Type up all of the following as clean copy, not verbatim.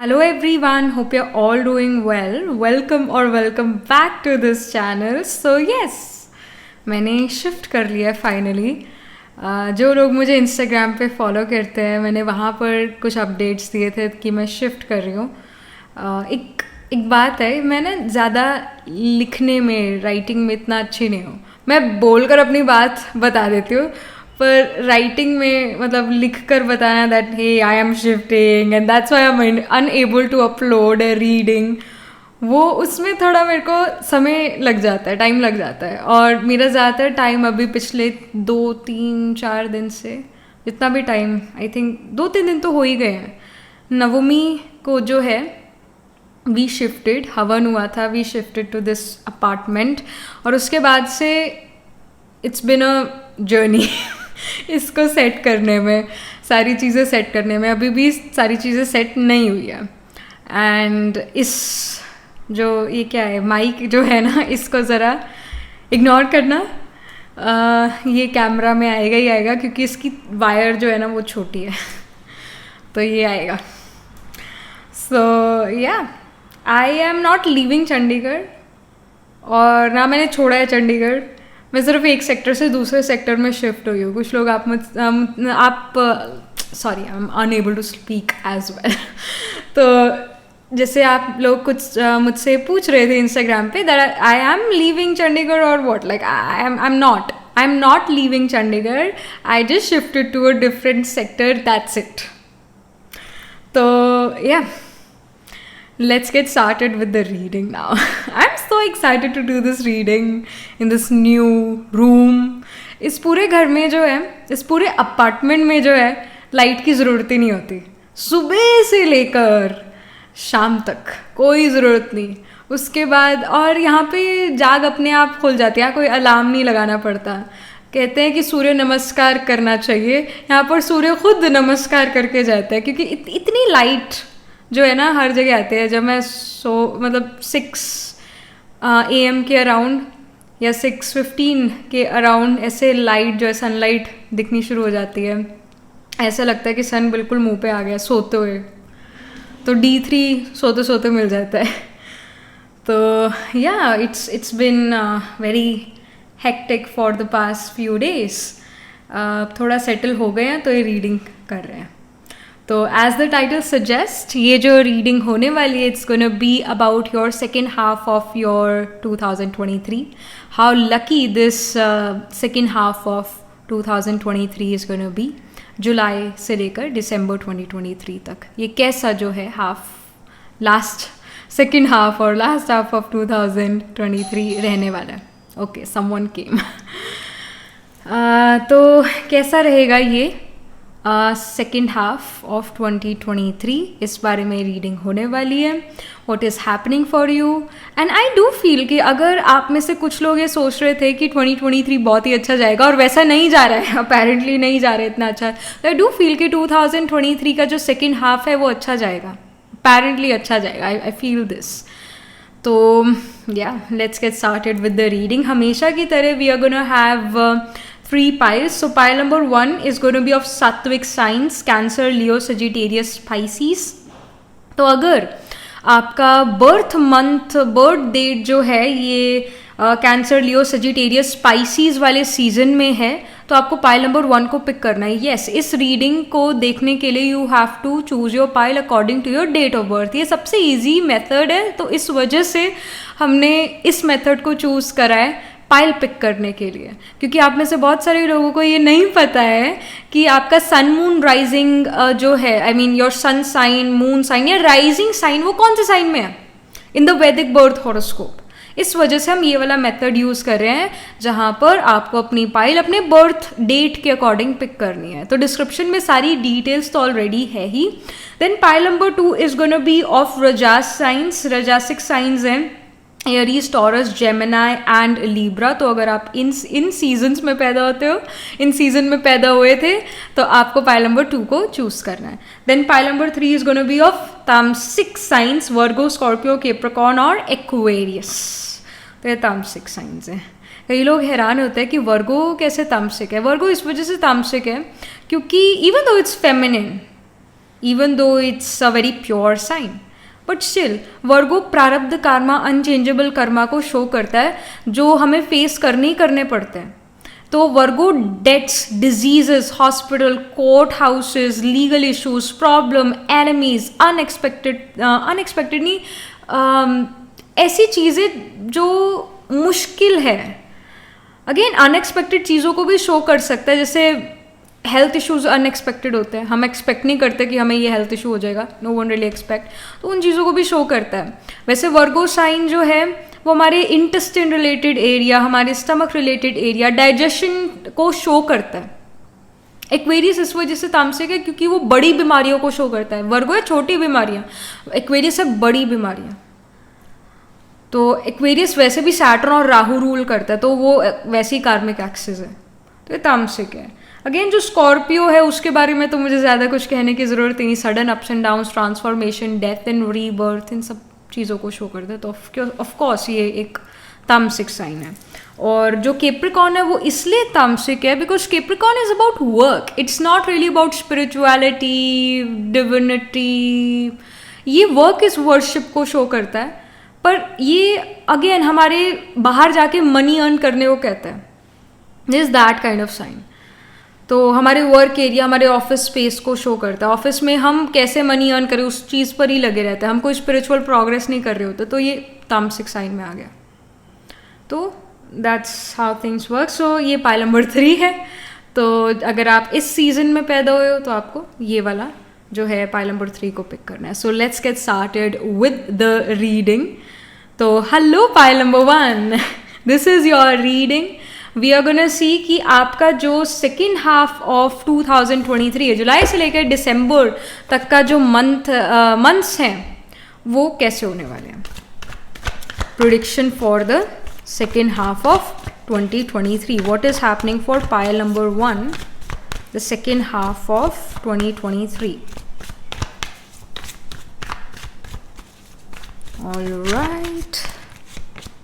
Hello everyone, hope you're all doing well. Welcome back to this channel. So yes, मैंने shift कर लिया finally. जो लोग मुझे इंस्टाग्राम पे फॉलो करते हैं, मैंने वहाँ पर कुछ अपडेट्स दिए थे कि मैं शिफ्ट कर रही हूँ. एक बात है, मैं ना ज़्यादा लिखने में, राइटिंग में इतना अच्छी नहीं हूँ. मैं बोलकर अपनी बात बता देती हूँ, पर राइटिंग में मतलब लिख कर बताना that hey I am shifting and that's why I am unable to upload a reading, वो उसमें थोड़ा मेरे को समय लग जाता है, टाइम लग जाता है. और मेरा ज़्यादातर टाइम अभी पिछले 2-3-4 दिन से, जितना भी टाइम, आई थिंक 2-3 दिन तो हो ही गए हैं. नवमी को जो है वी शिफ्टेड, हवन हुआ था, we shifted to this apartment. और उसके बाद से इट्स बिन अ जर्नी इसको सेट करने में, सारी चीज़ें सेट करने में अभी भी सारी चीज़ें सेट नहीं हुई है. एंड इस जो ये क्या है, माइक जो है ना, इसको ज़रा इग्नोर करना. ये कैमरा में आएगा ही आएगा क्योंकि इसकी वायर जो है ना वो छोटी है तो ये आएगा. सो या, आई एम नॉट लीविंग चंडीगढ़, और ना मैंने छोड़ा है चंडीगढ़. मैं सिर्फ एक सेक्टर से दूसरे सेक्टर में शिफ्ट हुई हूँ. कुछ लोग आप sorry, I am unable to speak as well. तो जैसे आप लोग कुछ मुझसे पूछ रहे थे इंस्टाग्राम पे that I am leaving Chandigarh और what, like I am not leaving Chandigarh. I just shifted to a different sector, that's it. तो yeah, let's get started with the reading now. I'm so excited to do this reading in this new room. इस पूरे घर में जो है, इस पूरे apartment में जो है, लाइट की ज़रूरत ही नहीं होती. सुबह से लेकर शाम तक कोई ज़रूरत नहीं. उसके बाद और यहाँ पे जाग अपने आप खुल जाती है, कोई अलार्म नहीं लगाना पड़ता. कहते हैं कि सूर्य नमस्कार करना चाहिए, यहाँ पर सूर्य खुद नमस्कार करके जाता है क्योंकि इतनी लाइट जो है ना हर जगह आते हैं. जब मैं मतलब 6 AM के अराउंड या 6:15 के अराउंड ऐसे लाइट जो है, सनलाइट दिखनी शुरू हो जाती है. ऐसा लगता है कि सन बिल्कुल मुंह पे आ गया सोते हुए. तो D3 सोते सोते मिल जाता है. तो या, it's been very hectic for the past few days. थोड़ा सेटल हो गए हैं तो ये रीडिंग कर रहे हैं. तो एज द टाइटल सजेस्ट, ये जो रीडिंग होने वाली है, it's gonna be about your second half of your 2023. How lucky this second half of 2023 is gonna be. जुलाई से लेकर दिसंबर 2023 तक ये कैसा जो है हाफ, लास्ट सेकेंड हाफ और लास्ट हाफ ऑफ 2023 रहने वाला है. Okay, someone came. तो कैसा रहेगा ये सेकेंड हाफ ऑफ 2023, इस बारे में रीडिंग होने वाली है. What is happening for you. And I do feel कि अगर आप में से कुछ लोग ये सोच रहे थे कि 2023 बहुत ही अच्छा जाएगा और वैसा नहीं जा रहा है, अपेरेंटली नहीं जा रहा है इतना अच्छा, तो आई डू फील कि 2023 का जो सेकेंड हाफ है वो अच्छा जाएगा, अपेरेंटली अच्छा जाएगा. I feel this. तो yeah, let's get started with the reading. हमेशा की तरह we are gonna have 3 piles. So pile number 1 is going to be of Sattvic signs, Cancer, Leo, Sagittarius, Pisces. तो अगर आपका बर्थ मंथ, बर्थ डेट जो है ये कैंसर, लियो, Sagittarius, species वाले सीजन में है, तो आपको पाइल नंबर 1 को पिक करना है. यस, इस रीडिंग को देखने के लिए you have to choose your pile according to your date of birth. ये सबसे इजी मेथड है, तो इस वजह से हमने इस मेथड को चूज करा है पाइल पिक करने के लिए. क्योंकि आप में से बहुत सारे लोगों को ये नहीं पता है कि आपका सन मून राइजिंग जो है, I mean your sun sign, moon sign या राइजिंग साइन, वो कौन से साइन में है in the Vedic birth horoscope. इस वजह से हम ये वाला मेथड यूज़ कर रहे हैं, जहाँ पर आपको अपनी पाइल अपने बर्थ डेट के अकॉर्डिंग पिक करनी है. तो डिस्क्रिप्शन में सारी डिटेल्स तो ऑलरेडी है ही. Then pile number 2 is gonna be of rajas signs. Rajasic signs हैं Aries, Taurus, Gemini and Libra. तो अगर आप इन सीजन्स में पैदा होते हो, इन सीजन में पैदा हुए थे, तो आपको पाइल नंबर 2 को चूज करना है. Then pile number 3 is gonna be of tamasic signs, Virgo, Scorpio, Capricorn और एक्वेरियस. तो ये तामसिक साइंस हैं. कई लोग हैरान होते हैं कि वर्गो कैसे तामसिक है. वर्गो इस वजह से तामसिक है क्योंकि even though it's feminine, even though it's a very pure sign. But still Virgo prarabdha karma, unchangeable Karma को शो करता है जो हमें फेस करने पड़ते हैं. तो Virgo dates, diseases, hospital, court houses, legal issues, problem, enemies, unexpected नहीं, ऐसी चीज़ें जो मुश्किल है. अगेन अनएक्सपेक्टेड चीज़ों को भी शो कर सकता है. जैसे हेल्थ इश्यूज अनएक्सपेक्टेड होते हैं, हम एक्सपेक्ट नहीं करते कि हमें ये हेल्थ इशू हो जाएगा, नो वन रियली एक्सपेक्ट, तो उन चीज़ों को भी शो करता है. वैसे वर्गो साइन जो है वो हमारे इंटेस्टाइन रिलेटेड एरिया, हमारे स्टमक रिलेटेड एरिया, डाइजेशन को शो करता है. एक्वेरियस इस वजह से तामसिक है क्योंकि वो बड़ी बीमारियों को शो करता है. वर्गो है छोटी बीमारियाँ, एक्वेरियस है बड़ी बीमारियाँ. तो एक्वेरियस वैसे भी सैटर्न और राहु रूल करता है, तो वो वैसी कार्मिक एक्सिस है, तो ये तामसिक है. अगेन जो स्कॉर्पियो है उसके बारे में तो मुझे ज़्यादा कुछ कहने की ज़रूरत नहीं. Sudden ups and downs, transformation, death and rebirth, इन सब चीज़ों को शो करता है. तो ऑफकोर्स ये एक तामसिक साइन है. और जो कैप्रिकॉर्न है वो इसलिए तामसिक है because Capricorn is about work, it's not really about spirituality, divinity. ये वर्क इस वर्शिप को शो करता है, पर ये अगेन हमारे बाहर जाके मनी अर्न करने को कहता है. This that kind of sine. तो हमारे वर्क एरिया, हमारे ऑफिस स्पेस को शो करता है. ऑफिस में हम कैसे मनी अर्न करें उस चीज़ पर ही लगे रहते हैं, हम कोई स्पिरिचुअल प्रोग्रेस नहीं कर रहे होते. तो ये तामसिक साइन में आ गया. तो दैट्स हाउ थिंग्स वर्क. सो ये पाइल नंबर 3 है. तो अगर आप इस सीजन में पैदा हुए हो तो आपको ये वाला जो है पाइल नंबर 3 को पिक करना है. So let's get started with the reading. तो hello pile number 1, this is your reading. We are gonna see कि आपका जो सेकेंड हाफ ऑफ 2023 है, जुलाई से लेकर दिसंबर तक का जो मंथ्स हैं वो कैसे होने वाले हैं. Prediction for the second half of 2023. What is happening for pile number 1 the second half of 2023. All right.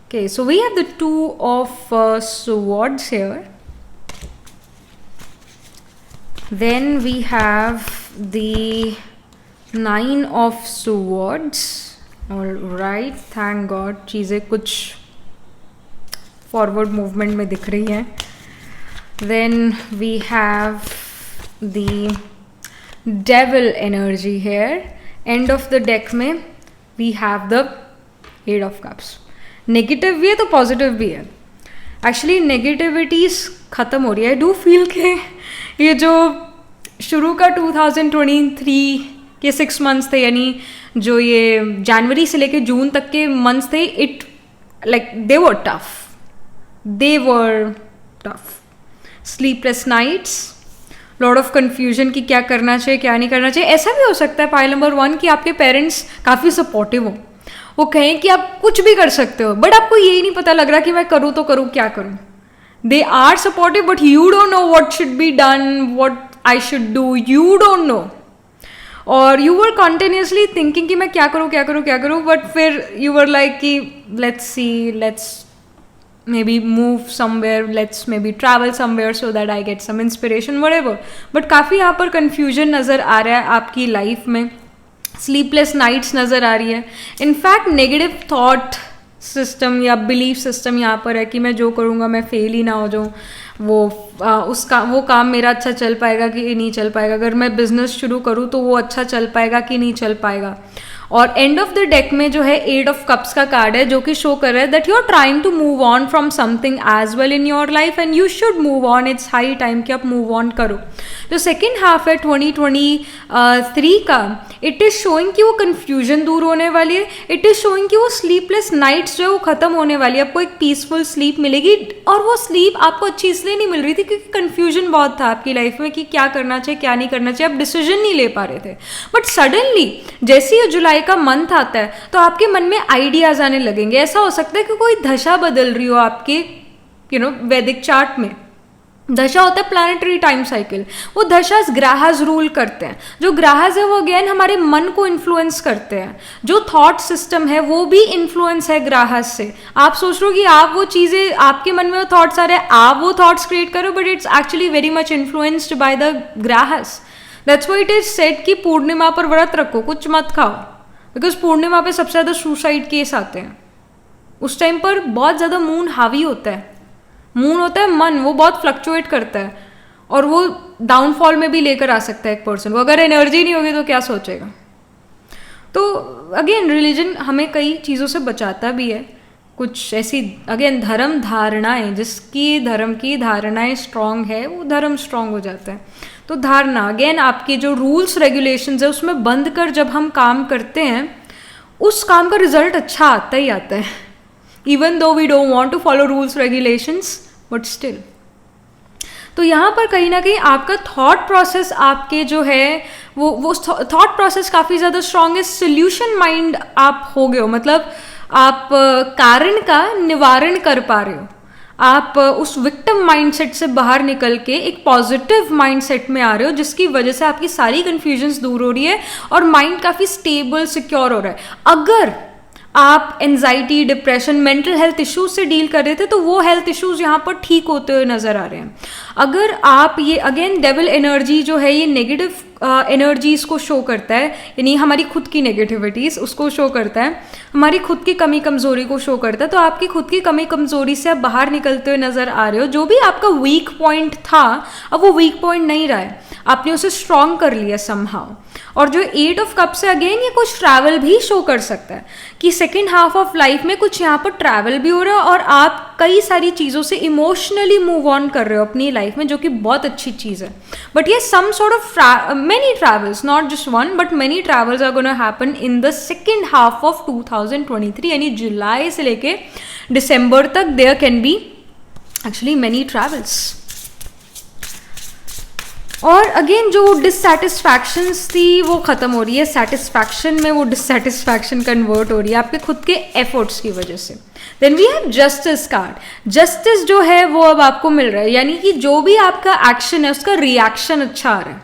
Okay, so we have the Two of Swords here. Then we have the Nine of Swords. All right, thank God चीज़ें कुछ forward movement में दिख रही हैं. Then we have the Devil energy here. End of the deck में we have the Eight of Cups. Negative भी है तो पॉजिटिव भी है. एक्चुअली नेगेटिविटीज़ ख़त्म हो रही है. आई डू फील के ये जो शुरू का 2023 के 6 मंथ्स थे, यानी जो ये जनवरी से लेके जून तक के मंथ्स थे, it like they were tough. Sleepless nights, lot of confusion कि क्या करना चाहिए क्या नहीं करना चाहिए. ऐसा भी हो सकता है पाइल नंबर 1 कि आपके पेरेंट्स काफ़ी सपोर्टिव हो, वो कहें कि आप कुछ भी कर सकते हो, बट आपको यही नहीं पता लग रहा कि मैं करूँ तो करूँ क्या करूँ. They are supportive but you don't know what should be done, what I should do, you don't know. और यू वर कॉन्टिन्यूसली थिंकिंग कि मैं क्या करूँ, बट फिर यू वर लाइक कि let's maybe move somewhere, let's maybe travel somewhere so that I get some inspiration, whatever. But काफ़ी यहाँ पर confusion नज़र आ रहा है आपकी लाइफ में. स्लीपलेस नाइट्स नज़र आ रही है. इनफैक्ट नेगेटिव थॉट सिस्टम या बिलीफ सिस्टम यहाँ पर है कि मैं जो करूँगा मैं फेल ही ना हो जाऊँ, वो काम मेरा अच्छा चल पाएगा कि नहीं चल पाएगा, अगर मैं बिजनेस शुरू करूँ तो वो अच्छा चल पाएगा कि नहीं चल पाएगा. और एंड ऑफ द डेक में जो है 8 ऑफ कप्स का कार्ड है जो कि शो कर रहा है that you are trying to move on from something as well in your life and you should move on. It's high time कि आप मूव ऑन करो. जो सेकेंड हाफ है 2023 का, इट इज़ शोइंग कि वो कन्फ्यूजन दूर होने वाली है. इट इज़ शोइंग कि वो स्लीपलेस नाइट्स जो है वो ख़त्म होने वाली है. आपको एक पीसफुल स्लीप मिलेगी, और वो स्लीप आपको अच्छी इसलिए नहीं मिल रही थी क्योंकि कन्फ्यूजन बहुत था आपकी लाइफ में कि क्या करना चाहिए क्या नहीं करना चाहिए, आप डिसीजन नहीं ले पा रहे थे. बट सडनली जैसे ही जुलाई का मंथ आता है तो आपके मन में आइडियाज आने लगेंगे. ऐसा हो सकता है कि कोई दशा बदल रही हो आपके वैदिक चार्ट में. दशा होता है प्लानिटरी टाइम साइकिल. वो दशास ग्रहज रूल करते हैं. जो ग्रहज है वो अगेन हमारे मन को इन्फ्लुएंस करते हैं. जो थॉट सिस्टम है वो भी इन्फ्लुएंस है ग्रहज से. आप सोच रहे हो कि आप वो चीज़ें आपके मन में वो थॉट्स आ रहे हैं, आप वो थॉट्स क्रिएट करो, but it's actually very much influenced by the ग्रहज. That's why it is said कि पूर्णिमा पर व्रत रखो, कुछ मत खाओ, बिकॉज पूर्णिमा पे सबसे ज़्यादा सुसाइड केस आते हैं। उस टाइम पर बहुत ज़्यादा मून हावी होता है, मून होता है मन, वो बहुत फ्लक्चुएट करता है और वो डाउनफॉल में भी लेकर आ सकता है एक पर्सन को। अगर एनर्जी नहीं होगी तो क्या सोचेगा। तो अगेन रिलीजन हमें कई चीज़ों से बचाता भी है, कुछ ऐसी अगेन धर्म धारणाएं, जिसकी धर्म की धारणाएं स्ट्रांग है वो धर्म स्ट्रांग हो जाता है। तो धारणा अगेन आपके जो रूल्स रेगुलेशंस है उसमें बंद कर जब हम काम करते हैं उस काम का रिजल्ट अच्छा आता ही आता है, even though we don't want to follow rules regulations but still. तो यहाँ पर कहीं ना कहीं आपका थॉट प्रोसेस, आपके जो है वो थॉट प्रोसेस काफ़ी ज़्यादा स्ट्रांग है। सोल्यूशन माइंड आप हो गए हो, मतलब आप कारण का निवारण कर पा रहे हो, आप उस विक्टिम माइंडसेट से बाहर निकल के एक पॉजिटिव माइंडसेट में आ रहे हो, जिसकी वजह से आपकी सारी कन्फ्यूजन्स दूर हो रही है और माइंड काफ़ी स्टेबल सिक्योर हो रहा है। अगर आप anxiety, depression, mental health issues से डील कर रहे थे तो वो हेल्थ इश्यूज यहाँ पर ठीक होते हुए नजर आ रहे हैं। अगर आप ये अगेन डेविल एनर्जी जो है ये नेगेटिव एनर्जीज को शो करता है, यानी हमारी खुद की नेगेटिविटीज उसको शो करता है, हमारी खुद की कमी कमजोरी को शो करता है, तो आपकी खुद की कमी कमजोरी से आप बाहर निकलते हुए नजर आ रहे हो। जो भी आपका वीक पॉइंट था अब वो वीक पॉइंट नहीं रहा है, आपने उसे स्ट्रॉन्ग कर लिया समहाउ। और जो 8 ऑफ कप्स है अगेन ये कुछ ट्रैवल भी शो कर सकता है कि सेकेंड हाफ ऑफ लाइफ में कुछ यहाँ पर ट्रैवल भी हो रहा है और आप कई सारी चीज़ों से इमोशनली मूव ऑन कर रहे हो अपनी लाइफ में, जो कि बहुत अच्छी चीज़ है। बट ये some sort of many travels, not just one but many travels are gonna happen in the second half of 2023, यानी जुलाई से लेके दिसंबर तक there can be actually many travels. और अगेन जो डिससेटिस्फैक्शंस थी वो ख़त्म हो रही है, सेटिस्फैक्शन में वो डिससेटिस्फैक्शन कन्वर्ट हो रही है आपके खुद के एफर्ट्स की वजह से। Then we have justice card. Justice जो है वो अब आपको मिल रहा है, यानी कि जो भी आपका एक्शन है उसका रिएक्शन अच्छा आ रहा है,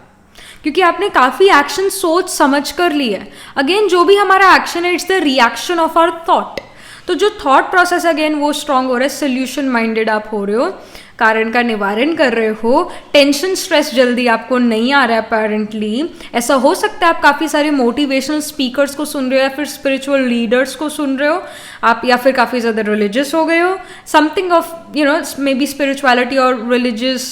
क्योंकि आपने काफ़ी एक्शन सोच समझ कर लिया है। अगेन जो भी हमारा एक्शन है it's the reaction of our thought. तो जो थॉट प्रोसेस अगेन वो स्ट्रांग हो रहा है, सोल्यूशन माइंडेड आप हो रहे हो, कारण का निवारण कर रहे हो, टेंशन स्ट्रेस जल्दी आपको नहीं आ रहा है अपेरेंटली। ऐसा हो सकता है आप काफ़ी सारे मोटिवेशनल स्पीकर्स को सुन रहे हो या फिर स्पिरिचुअल लीडर्स को सुन रहे हो आप, या फिर काफ़ी ज़्यादा रिलीजियस हो गए हो, something of you know may be spirituality और रिलीजियस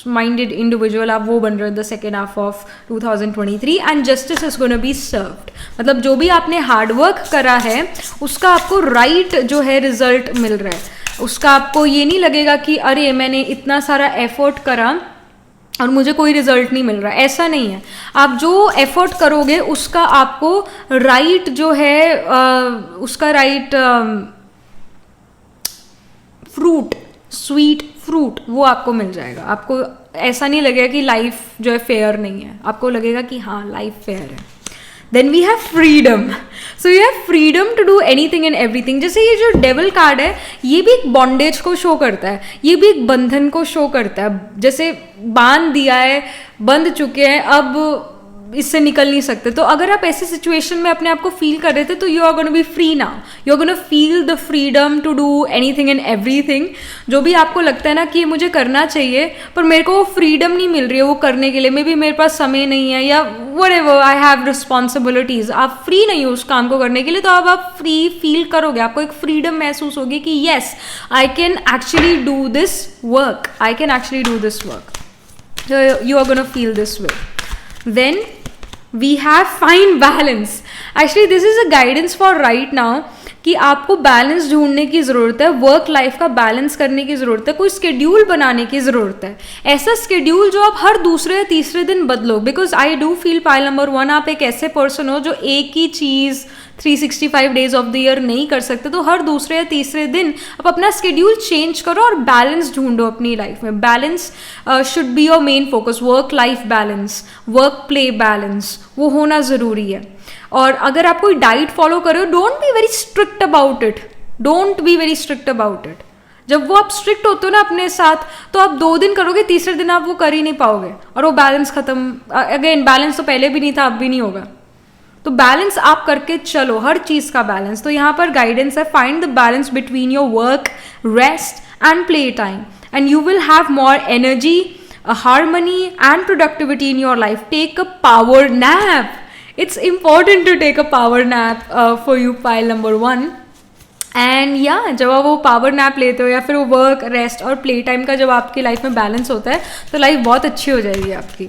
माइंडेड इंडिविजुअल आप वो बन रहे हो the second half of 2023 and justice is gonna be served. मतलब जो भी आपने हार्डवर्क करा है उसका आपको राइट जो है रिजल्ट मिल रहा है, उसका आपको ये नहीं लगेगा कि अरे मैंने इतना सारा एफर्ट करा और मुझे कोई रिजल्ट नहीं मिल रहा, ऐसा नहीं है। आप जो एफर्ट करोगे उसका आपको राइट जो है उसका राइट फ्रूट, स्वीट फ्रूट वो आपको मिल जाएगा। आपको ऐसा नहीं लगेगा कि लाइफ जो है फेयर नहीं है, आपको लगेगा कि हाँ लाइफ फेयर है। Then we have freedom. So you have freedom to do anything and everything. जैसे ये जो डेविल कार्ड है ये भी एक बॉन्डेज को शो करता है, ये भी एक बंधन को शो करता है। जैसे बांध दिया है, बंध चुके हैं, अब इससे निकल नहीं सकते। तो अगर आप ऐसे सिचुएशन में अपने आप को फील कर रहे थे तो you are gonna be free now, you are gonna feel the freedom to do anything and everything. जो भी आपको लगता है ना कि ये मुझे करना चाहिए पर मेरे को वो फ्रीडम नहीं मिल रही है वो करने के लिए, मे बी मेरे पास समय नहीं है या व्हाटएवर आई हैव रिस्पॉन्सिबिलिटीज, आप फ्री नहीं हो उस काम को करने के लिए, तो अब आप फ्री फील करोगे, आपको एक फ्रीडम महसूस होगी कि yes I can actually do this work, I can actually do this work, you are gonna feel this way. Then we have find balance. Actually this is a guidance for right now कि आपको balance ढूंढने की ज़रूरत है, work life का balance करने की ज़रूरत है, कोई स्केड्यूल बनाने की ज़रूरत है, ऐसा स्केड्यूल जो आप हर दूसरे या तीसरे दिन बदलो। Because I do feel pile number 1 आप एक ऐसे पर्सन हो जो एक ही चीज़ 365 डेज ऑफ द ईयर नहीं कर सकते, तो हर दूसरे या तीसरे दिन आप अपना स्केड्यूल चेंज करो और बैलेंस ढूंढो अपनी लाइफ में। Balance should be your main focus, work life balance, work play balance, वो होना ज़रूरी है। और अगर आप कोई डाइट फॉलो करो, don't be very strict about it, don't be very strict about it. जब वो आप स्ट्रिक्ट होते हो ना अपने साथ तो आप 2 दिन करोगे, तीसरे दिन आप वो कर ही नहीं पाओगे और वो बैलेंस खत्म। अगेन बैलेंस तो पहले भी नहीं था, अब भी नहीं होगा। तो बैलेंस आप करके चलो, हर चीज़ का बैलेंस। तो यहाँ पर गाइडेंस है, find the balance between your work, rest and play time and you will have more energy, harmony and productivity in your life, take a power nap. It's important to take a power nap for you, pile number 1. And या जब आप वो power nap लेते हो या फिर वो work, rest और प्ले टाइम का जब आपकी लाइफ में बैलेंस होता है तो लाइफ बहुत अच्छी हो जाएगी आपकी.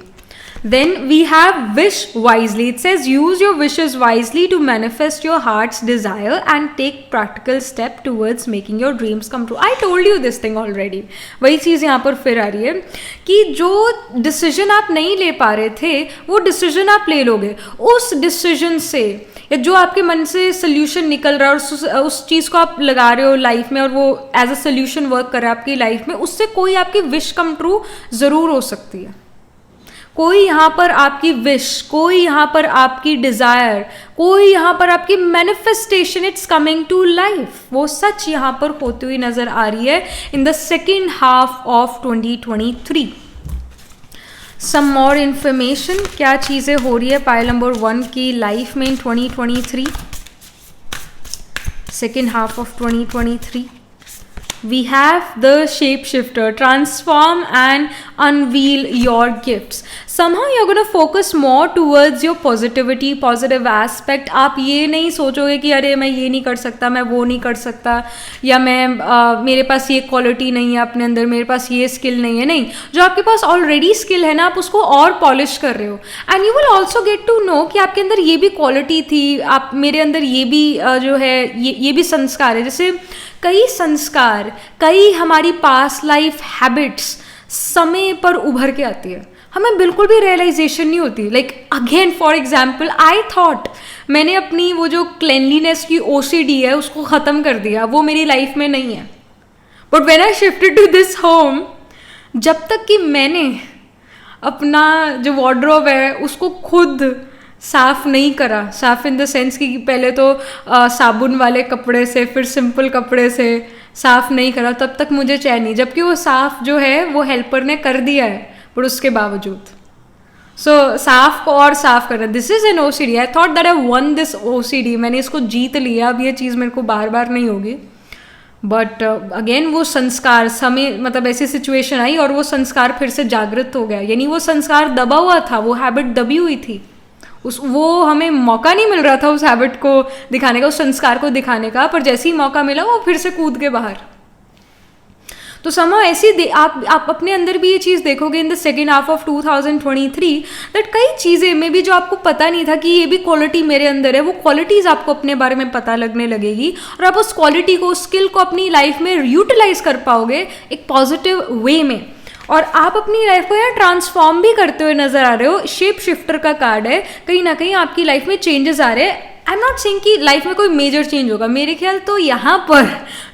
Then we have wish wisely. It says use your wishes wisely to manifest your heart's desire and take practical step towards making your dreams come true. I told you this thing already. वही चीज़ यहाँ पर फिर आ रही है कि जो decision आप नहीं ले पा रहे थे वो डिसीजन आप ले लोगे. उस डिसीजन से या जो आपके मन से सोल्यूशन निकल रहा है और उस चीज़ को आप लगा रहे हो लाइफ में और वो एज अ सोल्यूशन वर्क कर रहा है आपकी लाइफ में, उससे कोई आपकी विश कम ट्रू ज़रूर हो सकती है. कोई यहाँ पर आपकी विश, कोई यहाँ पर आपकी डिज़ायर, कोई यहाँ पर आपकी manifestation, it's coming to life, वो सच यहाँ पर होती हुई नज़र आ रही है in the second half of 2023. Some more information, क्या चीज़ें हो रही है पाइल नंबर 1 की लाइफ में इन 2023, second half of 2023. We have the shapeshifter, transform and unveil your gifts. Somehow you're going to focus more towards your positivity, positive aspect. आप ये नहीं सोचोगे कि अरे मैं ये नहीं कर सकता, मैं वो नहीं कर सकता, या मैं मेरे पास ये क्वालिटी नहीं है अपने अंदर, मेरे पास ये स्किल नहीं है. नहीं, जो आपके पास ऑलरेडी स्किल है ना, आप उसको और पॉलिश कर रहे हो. And you will also get to know कि आपके अंदर ये भी क्वालिटी थी, आप मेरे अंदर ये भी जो है ये भी संस्कार है. जैसे कई संस्कार, कई हमारी पास्ट लाइफ हैबिट्स समय पर उभर के आती है, हमें बिल्कुल भी रियलाइजेशन नहीं होती. Like again for example, I thought मैंने अपनी वो जो क्लेनलीनेस की OCD है उसको ख़त्म कर दिया, वो मेरी लाइफ में नहीं है. But when I shifted to this home, जब तक कि मैंने अपना जो वार्डरोब है उसको खुद साफ़ नहीं करा, साफ़ इन द सेंस कि पहले तो साबुन वाले कपड़े से फिर सिंपल कपड़े से साफ़ नहीं करा, तब तक मुझे चैन नहीं, जबकि वो साफ़ जो है वो हेल्पर ने कर दिया है, पर उसके बावजूद साफ़ को और साफ़ करना. This is an OCD. I thought that I one this OCD, मैंने इसको जीत लिया, अब ये चीज़ मेरे को बार बार नहीं होगी. बट अगेन वो संस्कार, समय मतलब ऐसी सिचुएशन आई और वो संस्कार फिर से जागृत हो गया. यानी वो संस्कार दबा हुआ था, वो हैबिट दबी हुई थी, वो हमें मौका नहीं मिल रहा था उस हैबिट को दिखाने का, उस संस्कार को दिखाने का, पर जैसे ही मौका मिला वो फिर से कूद के बाहर. तो समा ऐसी आप अपने अंदर भी ये चीज़ देखोगे इन the second half of 2023 that कई चीज़ें में भी जो आपको पता नहीं था कि ये भी क्वालिटी मेरे अंदर है, वो क्वालिटीज़ आपको अपने बारे में पता लगने लगेगी और आप उस क्वालिटी को, उस स्किल को अपनी लाइफ में यूटिलाइज कर पाओगे एक पॉजिटिव वे में, और आप अपनी लाइफ को यहाँ ट्रांसफॉर्म भी करते हुए नजर आ रहे हो. शेप शिफ्टर का कार्ड है, कहीं ना कहीं आपकी लाइफ में चेंजेस आ रहे हैं. आई एम नॉट सेइंग कि लाइफ में कोई मेजर चेंज होगा, मेरे ख्याल तो यहाँ पर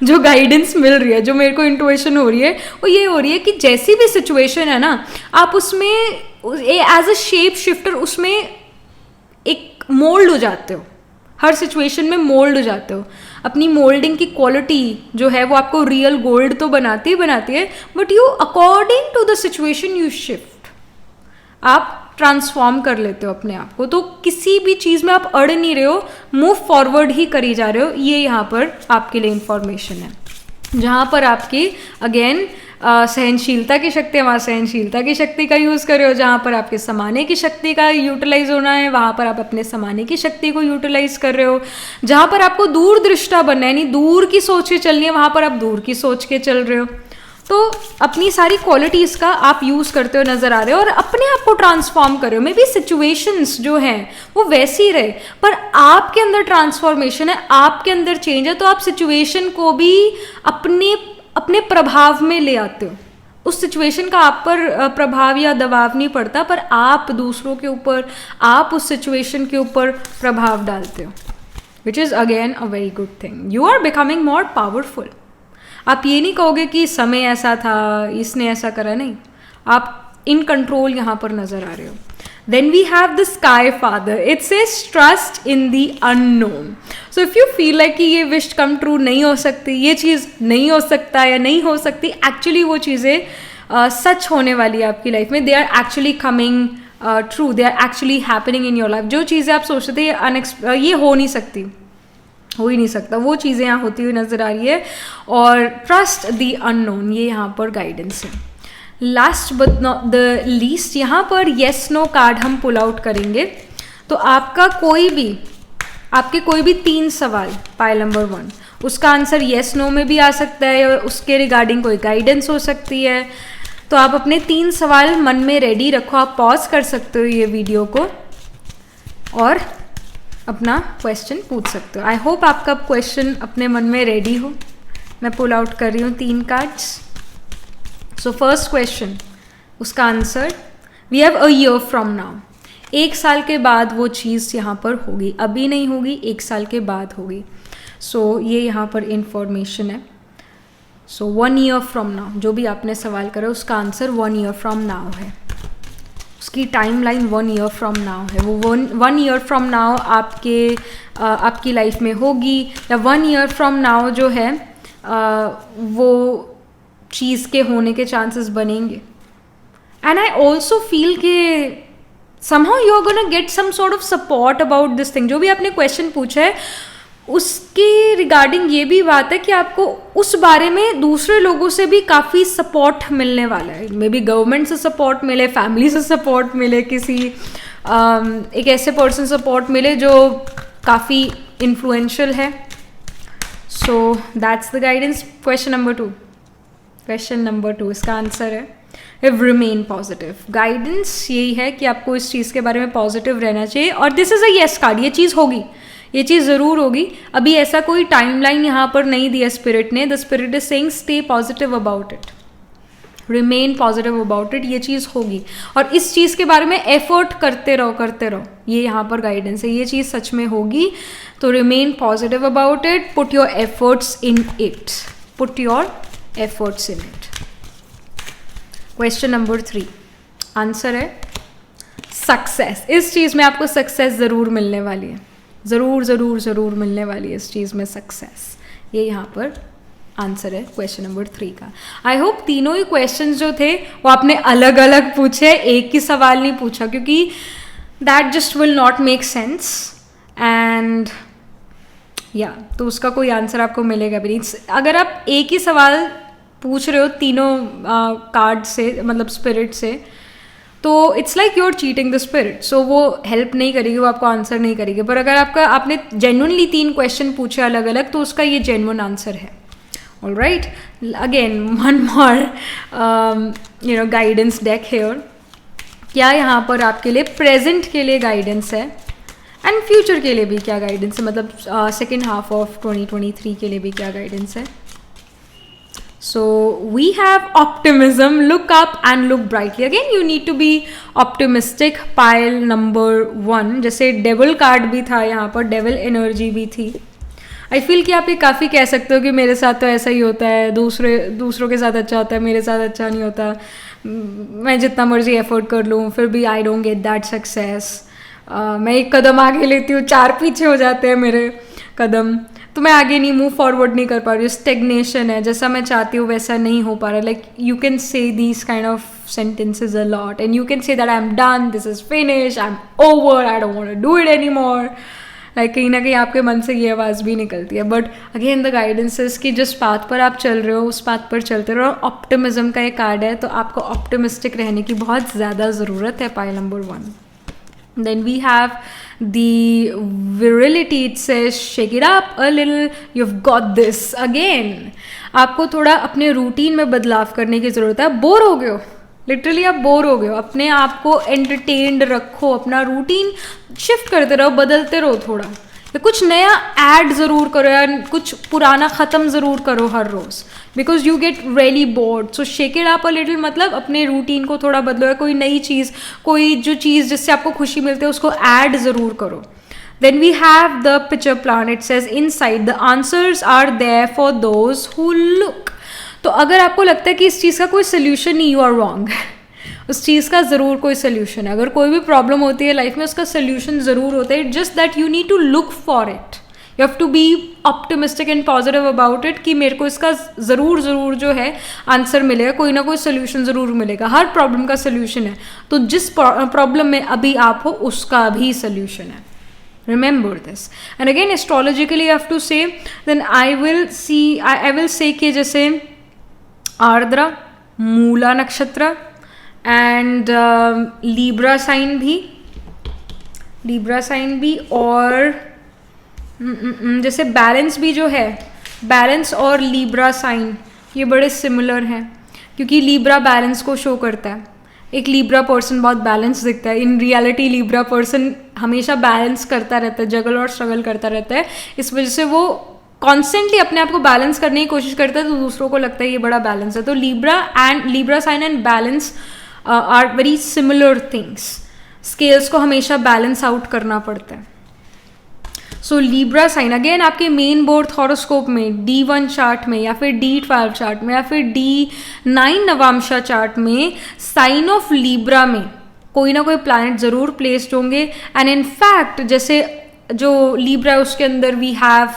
जो गाइडेंस मिल रही है, जो मेरे को इंट्यूशन हो रही है, वो ये हो रही है कि जैसी भी सिचुएशन है ना, आप उसमें एज अ शेप शिफ्टर उसमें एक मोल्ड हो जाते हो, हर सिचुएशन में मोल्ड हो जाते हो. अपनी मोल्डिंग की क्वालिटी जो है वो आपको रियल गोल्ड तो बनाती है, but you according to the situation you shift, आप ट्रांसफॉर्म कर लेते हो अपने आप को. तो किसी भी चीज़ में आप अड़ नहीं रहे हो, मूव फॉरवर्ड ही करी जा रहे हो. ये यहाँ पर आपके लिए इंफॉर्मेशन है, जहाँ पर आपकी अगेन सहनशीलता की शक्ति है, वहाँ सहनशीलता की शक्ति का यूज़ कर रहे हो. जहाँ पर आपके समाने की शक्ति का यूटिलाइज होना है, वहाँ पर आप अपने समाने की शक्ति को यूटिलाइज कर रहे हो. जहाँ पर आपको दूरदृष्टा बनना है, यानी दूर की सोच के चलनी है, वहाँ पर आप दूर की सोच के चल रहे हो. तो अपनी सारी क्वालिटीज़ का आप यूज़ करते हुए नज़र आ रहे हो और अपने आप को ट्रांसफॉर्म कर रहे हो. मे बी सिचुएशंस जो हैं वो वैसी रहे, पर आपके अंदर ट्रांसफॉर्मेशन है, आपके अंदर चेंज है, तो आप सिचुएशन को भी अपने प्रभाव में ले आते हो. उस सिचुएशन का आप पर प्रभाव या दबाव नहीं पड़ता, पर आप दूसरों के ऊपर, आप उस सिचुएशन के ऊपर प्रभाव डालते हो, which is again a very good thing. You are becoming more powerful. आप ये नहीं कहोगे कि समय ऐसा था, इसने ऐसा करा, नहीं, आप इन कंट्रोल यहाँ पर नज़र आ रहे हो. Then we have the Sky Father. It says trust in the unknown. So if you feel like कि ये wish come true नहीं हो सकती, ये चीज़ नहीं हो सकता या नहीं हो सकती, actually वो चीज़ें सच होने वाली है आपकी लाइफ में. They are actually coming true. They are actually happening in your life. जो चीज़ें आप सोचते थे ये हो नहीं सकती, हो ही नहीं सकता, वो चीज़ें यहाँ होती हुई नज़र आ रही है. और ट्रस्ट द अननोन, ये यहाँ पर गाइडेंस है. Last but not the least, यहाँ पर येस नो कार्ड हम पुल आउट करेंगे। तो आपके कोई भी 3 सवाल पाइल नंबर 1, उसका आंसर येस नो में भी आ सकता है और उसके रिगार्डिंग कोई गाइडेंस हो सकती है। तो आप अपने 3 सवाल मन में रेडी रखो, आप पॉज कर सकते हो ये वीडियो को और अपना क्वेश्चन पूछ सकते हो। आई होप आपका क्वेश्चन अपने मन में रेडी हो। मैं पुल आउट कर रही हूँ 3 कार्ड्स। सो फर्स्ट क्वेश्चन, उसका answer, we have a year from now. 1 साल के बाद वो चीज़ यहाँ पर होगी, अभी नहीं होगी, 1 साल के बाद होगी। सो ये यहाँ पर इंफॉर्मेशन है। सो 1 ईयर फ्रॉम नाउ, जो भी आपने सवाल करा उसका आंसर 1 ईयर फ्रॉम नाउ है। उसकी टाइमलाइन 1 ईयर फ्रॉम नाउ है। वो 1 ईयर फ्रॉम नाउ आपकी लाइफ में होगी, या 1 ईयर फ्रॉम नाउ जो है वो चीज़ के होने के चांसेस बनेंगे। एंड आई ऑल्सो फील कि somehow you're gonna get some sort of support about this thing। जो भी आपने क्वेश्चन पूछा है उसकी रिगार्डिंग ये भी बात है कि आपको उस बारे में दूसरे लोगों से भी काफ़ी सपोर्ट मिलने वाला है। मे बी गवर्नमेंट से सपोर्ट मिले, फैमिली से सपोर्ट मिले, किसी एक ऐसे पर्सन सपोर्ट मिले जो काफ़ी इन्फ्लुएंशियल है। So that's the guidance. Question number 2, इसका आंसर है रिमेन पॉजिटिव। गाइडेंस यही है कि आपको इस चीज़ के बारे में पॉजिटिव रहना चाहिए और this is a yes card. ये चीज़ होगी, ये चीज़ ज़रूर होगी। अभी ऐसा कोई टाइमलाइन यहाँ पर नहीं दिया स्पिरिट ने। The spirit is saying stay positive about it, remain positive about it. ये चीज़ होगी और इस चीज़ के बारे में एफर्ट करते रहो। ये यहाँ पर गाइडेंस है, ये चीज़ सच में होगी। तो remain positive about it, put your efforts in it, question number 3, answer है सक्सेस। इस चीज़ में आपको सक्सेस ज़रूर मिलने वाली है, ज़रूर मिलने वाली है इस चीज़ में सक्सेस। ये यहाँ पर आंसर है क्वेश्चन नंबर 3 का। आई होप तीनों ही क्वेश्चंस जो थे वो आपने अलग अलग पूछे, एक ही सवाल नहीं पूछा, क्योंकि that just will not make sense and या तो उसका कोई आंसर आपको मिलेगा भी नहीं। अगर आप एक ही सवाल पूछ रहे हो तीनों कार्ड से, मतलब स्पिरिट से, तो it's like you are cheating the spirit. So वो हेल्प नहीं करेगी, वो आपको आंसर नहीं करेगी। पर अगर आपने जेन्युइनली 3 क्वेश्चन पूछे अलग अलग, तो उसका ये जेन्युइन आंसर है। All right, again one more guidance deck here. क्या यहाँ पर आपके लिए प्रेजेंट के लिए गाइडेंस है एंड फ्यूचर के लिए भी क्या गाइडेंस है, मतलब सेकेंड हाफ ऑफ 2023 के लिए भी क्या गाइडेंस है। So we have optimism, look up and look brightly. Again you need to be optimistic. Pile number 1, जैसे डेविल कार्ड भी था यहाँ पर, डेविल एनर्जी भी थी। आई फील कि आप ये काफ़ी कह सकते हो कि मेरे साथ तो ऐसा ही होता है, दूसरों के साथ अच्छा होता है, मेरे साथ अच्छा नहीं होता, मैं जितना मर्जी एफर्ट कर लूँ फिर भी I don't get that success. मैं एक कदम आगे लेती हूँ, 4 पीछे हो जाते हैं मेरे कदम, तो मैं आगे नहीं मूव फॉरवर्ड नहीं कर पा रही हूँ। स्टेग्नेशन है, जैसा मैं चाहती हूँ वैसा नहीं हो पा रहा। Like you can say these kind of sentences a lot and you can say that I'm done, this is finished, I'm over, I don't want to do it anymore. Like कहीं ना कहीं आपके मन से ये आवाज़ भी निकलती है। बट अगेन द गाइडेंसेस कि जिस पाथ पर आप चल रहे हो उस पाथ पर चलते रहो। ऑप्टिमिज्म का एक कार्ड है, तो आपको ऑप्टिमिस्टिक रहने की बहुत ज़्यादा ज़रूरत है। Pile number 1। Then we have the virility. It says shake it up a little, you've got this. Again आपको थोड़ा अपने रूटीन में बदलाव करने की ज़रूरत है। बोर हो गए हो, लिटरली आप बोर हो गए हो, अपने आप को एंटरटेन्ड रखो, अपना रूटीन शिफ्ट करते रहो, बदलते रहो थोड़ा, या कुछ नया ऐड ज़रूर करो या कुछ पुराना ख़त्म ज़रूर करो हर रोज़, because you get really bored. So shake it up a little, मतलब अपने रूटीन को थोड़ा बदलो, या कोई नई चीज़, कोई जो चीज़ जिससे आपको खुशी मिलती है उसको ऐड ज़रूर करो। Then we have the picture plan. It says inside the answers are there for those who look. तो अगर आपको लगता है कि इस चीज़ का कोई सोल्यूशन नहीं, यू आर रॉन्ग। उस चीज़ का ज़रूर कोई सोल्यूशन है। अगर कोई भी प्रॉब्लम होती है लाइफ में उसका सोल्यूशन ज़रूर होता है। Just that you need to look for it, you have to be optimistic and positive about it कि मेरे को इसका ज़रूर जो है आंसर मिलेगा, कोई ना कोई सोल्यूशन ज़रूर मिलेगा। हर प्रॉब्लम का सोल्यूशन है, तो जिस प्रॉब्लम में अभी आप हो उसका भी सोल्यूशन है। Remember this. And again astrologically you have to say, then I will say कि जैसे आर्द्रा मूला नक्षत्र एंड लीब्रा साइन भी और जैसे बैलेंस भी जो है, बैलेंस और लीब्रा साइन ये बड़े सिमिलर हैं क्योंकि लीब्रा बैलेंस को शो करता है। एक लीब्रा पर्सन बहुत बैलेंस दिखता है, इन रियलिटी लीब्रा पर्सन हमेशा बैलेंस करता रहता है, जगल और स्ट्रगल करता रहता है। इस वजह से वो कॉन्स्टेंटली अपने आप को बैलेंस करने की कोशिश करता है, तो दूसरों को लगता है ये बड़ा बैलेंस है। तो Libra sign and balance are very similar things. Scales को हमेशा बैलेंस आउट करना पड़ता है। सो लीब्रा साइन अगेन आपके मेन बोर्ड हॉरोस्कोप में D1 चार्ट में या फिर D12 चार्ट में या फिर D9 नवांशा चार्ट में साइन ऑफ लीब्रा में कोई ना कोई प्लैनेट जरूर प्लेस्ड होंगे। एंड इन फैक्ट जैसे जो लीब्रा है उसके अंदर वी हैव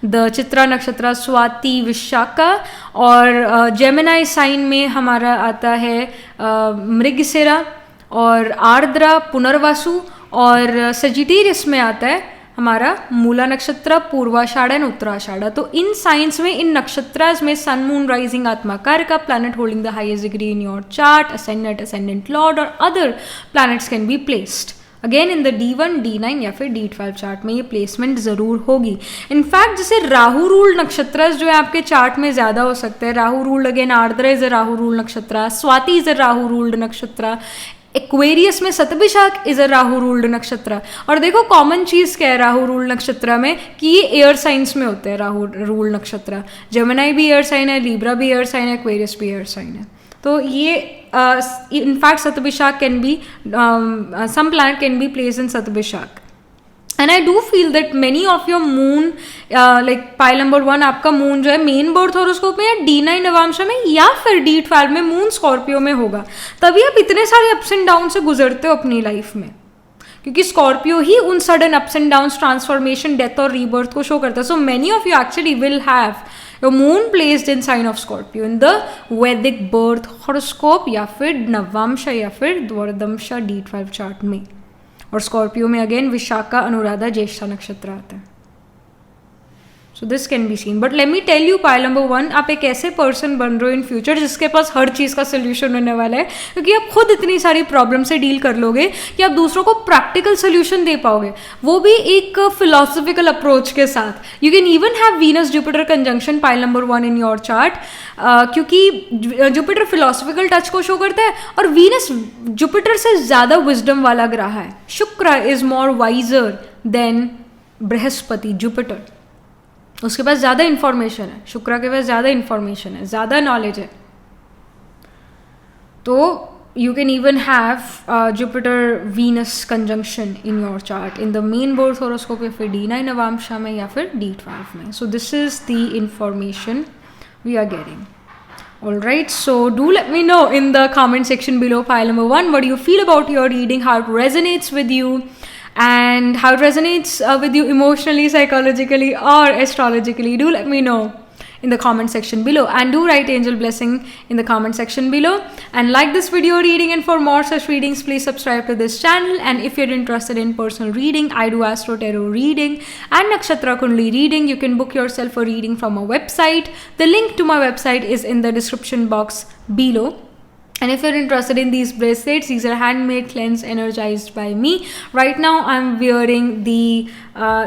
द चित्रा नक्षत्र, स्वाति, विशाखा, और जेमिनाई साइन में हमारा आता है मृगशिरा और आर्द्रा, पुनर्वासु, और सजिटेरियस में आता है हमारा मूला नक्षत्र, पूर्वाषाढ़ा एंड उत्तराषाढ़ा। तो इन साइंस में, इन नक्षत्रास में सन, मून, राइजिंग, आत्माकार का planet holding the highest degree in your chart, ascendant lord और other planets can be placed again in the D1, D9 या फिर D12 चार्ट में ये प्लेसमेंट जरूर होगी। इनफैक्ट जैसे राहु रूल्ड नक्षत्र जो है आपके चार्ट में ज्यादा हो सकते हैं। Rahu ruled again Ardra is a Rahu ruled nakshatra, Swati is a Rahu ruled nakshatra, Aquarius में Shatabhisha is a Rahu ruled nakshatra. और देखो कॉमन चीज क्या है राहु रूल्ड नक्षत्र में कि ये एयर साइंस में होते हैं। राहु रूल्ड नक्षत्र, जेमिनाई भी एयर साइन है, लीब्रा भी एयर साइन है, एक्वेरियस भी एयर साइन है। तो ये in fact Shatabhisha can be some planet can be place in Shatabhisha. And I do feel that many of your moon like pile number 1 आपका moon जो है मेन बर्थ हॉरोस्कोप में या D9 नवांशा में या फिर D12 में मून स्कॉर्पियो में होगा। तभी आप इतने सारे अप्स एंड डाउन से गुजरते हो अपनी लाइफ में, क्योंकि स्कॉर्पियो ही उन sudden ups and down, transformation, death और रीबर्थ को शो करता है। So many of you actually will have your moon placed in sign of Scorpio in the Vedic birth horoscope या फिर नवांशा या फिर द्वादशा D12 चार्ट में। और स्कॉर्पियो में अगेन विशाखा, अनुराधा, ज्येष्ठा नक्षत्र आता है। So this can be seen. But let me tell you pile number 1, आप एक ऐसे पर्सन बन रहे हो इन फ्यूचर जिसके पास हर चीज़ का सोल्यूशन होने वाला है, क्योंकि आप खुद इतनी सारी प्रॉब्लम से डील कर लोगे कि आप दूसरों को प्रैक्टिकल सोल्यूशन दे पाओगे, वो भी एक फिलोसफिकल अप्रोच के साथ। You can even have Venus Jupiter conjunction pile number 1 in your chart, क्योंकि जुपिटर फिलोसफिकल टच को शो करता है और वीनस जुपिटर से ज़्यादा विजडम वाला ग्रह है। शुक्र is more visor then Brihaspati, Jupiter. उसके पास ज़्यादा इंफॉर्मेशन है, शुक्र के पास ज़्यादा इंफॉर्मेशन है, ज़्यादा नॉलेज है। तो you can even have Jupiter Venus conjunction in your chart in the main birth horoscope या फिर D9 नवांशा में या फिर D12 में. So this is the information we are getting. Alright, so do let me know in the comment section below, pile number 1, what do you feel about your reading, how it resonates with you, and how it resonates with you emotionally, psychologically or astrologically. Do let me know in the comment section below, and do write angel blessing in the comment section below, and like this video reading. And for more such readings, please subscribe to this channel. And if you're interested in personal reading, I do astro tarot reading and nakshatra kundli reading. You can book yourself a reading from our website. The link to my website is in the description box below. And if you're interested in these bracelets, these are handmade, cleansed, energized by me. Right now I'm wearing the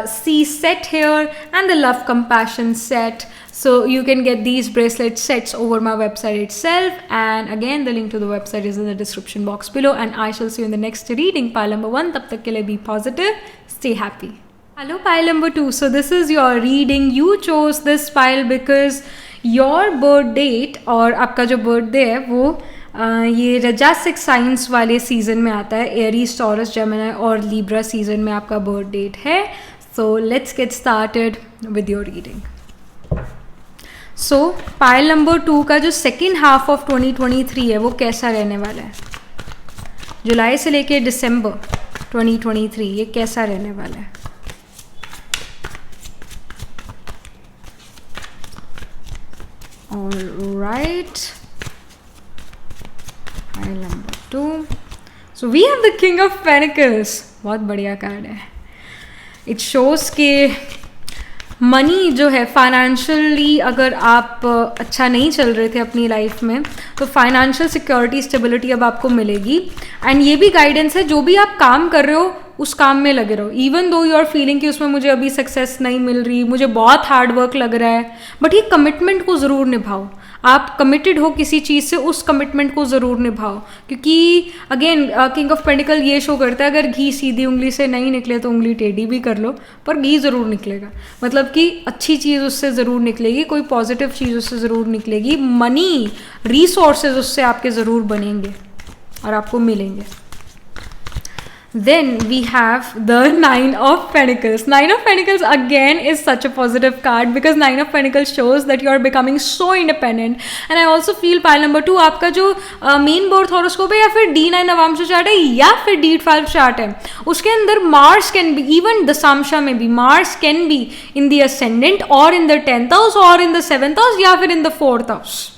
C set here and the Love Compassion set. So you can get these bracelet sets over my website itself. And again, the link to the website is in the description box below. And I shall see you in the next reading, pile number 1. Tab tak ke liye be positive, stay happy. Hello pile number 2. So this is your reading. You chose this pile because your birth date और आपका जो birthday है वो ये रजासिक science वाले season में आता है. एरीज, टॉरस, जेमिनी और लीब्रा सीजन में आपका बर्थ डेट है. So let's get started with your reading. So pile number 2 का जो सेकेंड हाफ ऑफ 2023 है वो कैसा रहने वाला है, जुलाई से लेके दिसंबर 2023 ये कैसा रहने वाला है. Alright, pile number 2. So we have the King of Pentacles. बहुत बढ़िया कार्ड है. It shows कि मनी जो है फाइनेंशियली, अगर आप अच्छा नहीं चल रहे थे अपनी लाइफ में, तो फाइनेंशियल सिक्योरिटी, स्टेबिलिटी अब आपको मिलेगी. एंड ये भी गाइडेंस है, जो भी आप काम कर रहे हो उस काम में लगे रहो. Even though you are feeling कि उसमें मुझे अभी सक्सेस नहीं मिल रही, मुझे बहुत हार्ड वर्क लग रहा है, बट ये कमिटमेंट को ज़रूर निभाओ. आप कमिटेड हो किसी चीज़ से, उस कमिटमेंट को ज़रूर निभाओ. क्योंकि अगेन किंग ऑफ पेंटिकल ये शो करता है, अगर घी सीधी उंगली से नहीं निकले तो उंगली टेढ़ी भी कर लो, पर घी ज़रूर निकलेगा. मतलब कि अच्छी चीज़ उससे ज़रूर निकलेगी, कोई पॉजिटिव चीज़ उससे ज़रूर निकलेगी. मनी, रिसोर्सेज उससे आपके ज़रूर बनेंगे और आपको मिलेंगे. Then we have the Nine of Pentacles. Nine of Pentacles again is such a positive card because Nine of Pentacles shows that you are becoming so independent. And I also feel pile number 2 आपका जो main birth horoscope है या फिर D9 Navamsa chart है या फिर D12 chart है, उसके अंदर मार्स कैन बी, इवन दशांशा में भी Mars can be in the ascendant और इन द 10th हाउस और इन द 7th हाउस या फिर इन द 4th हाउस.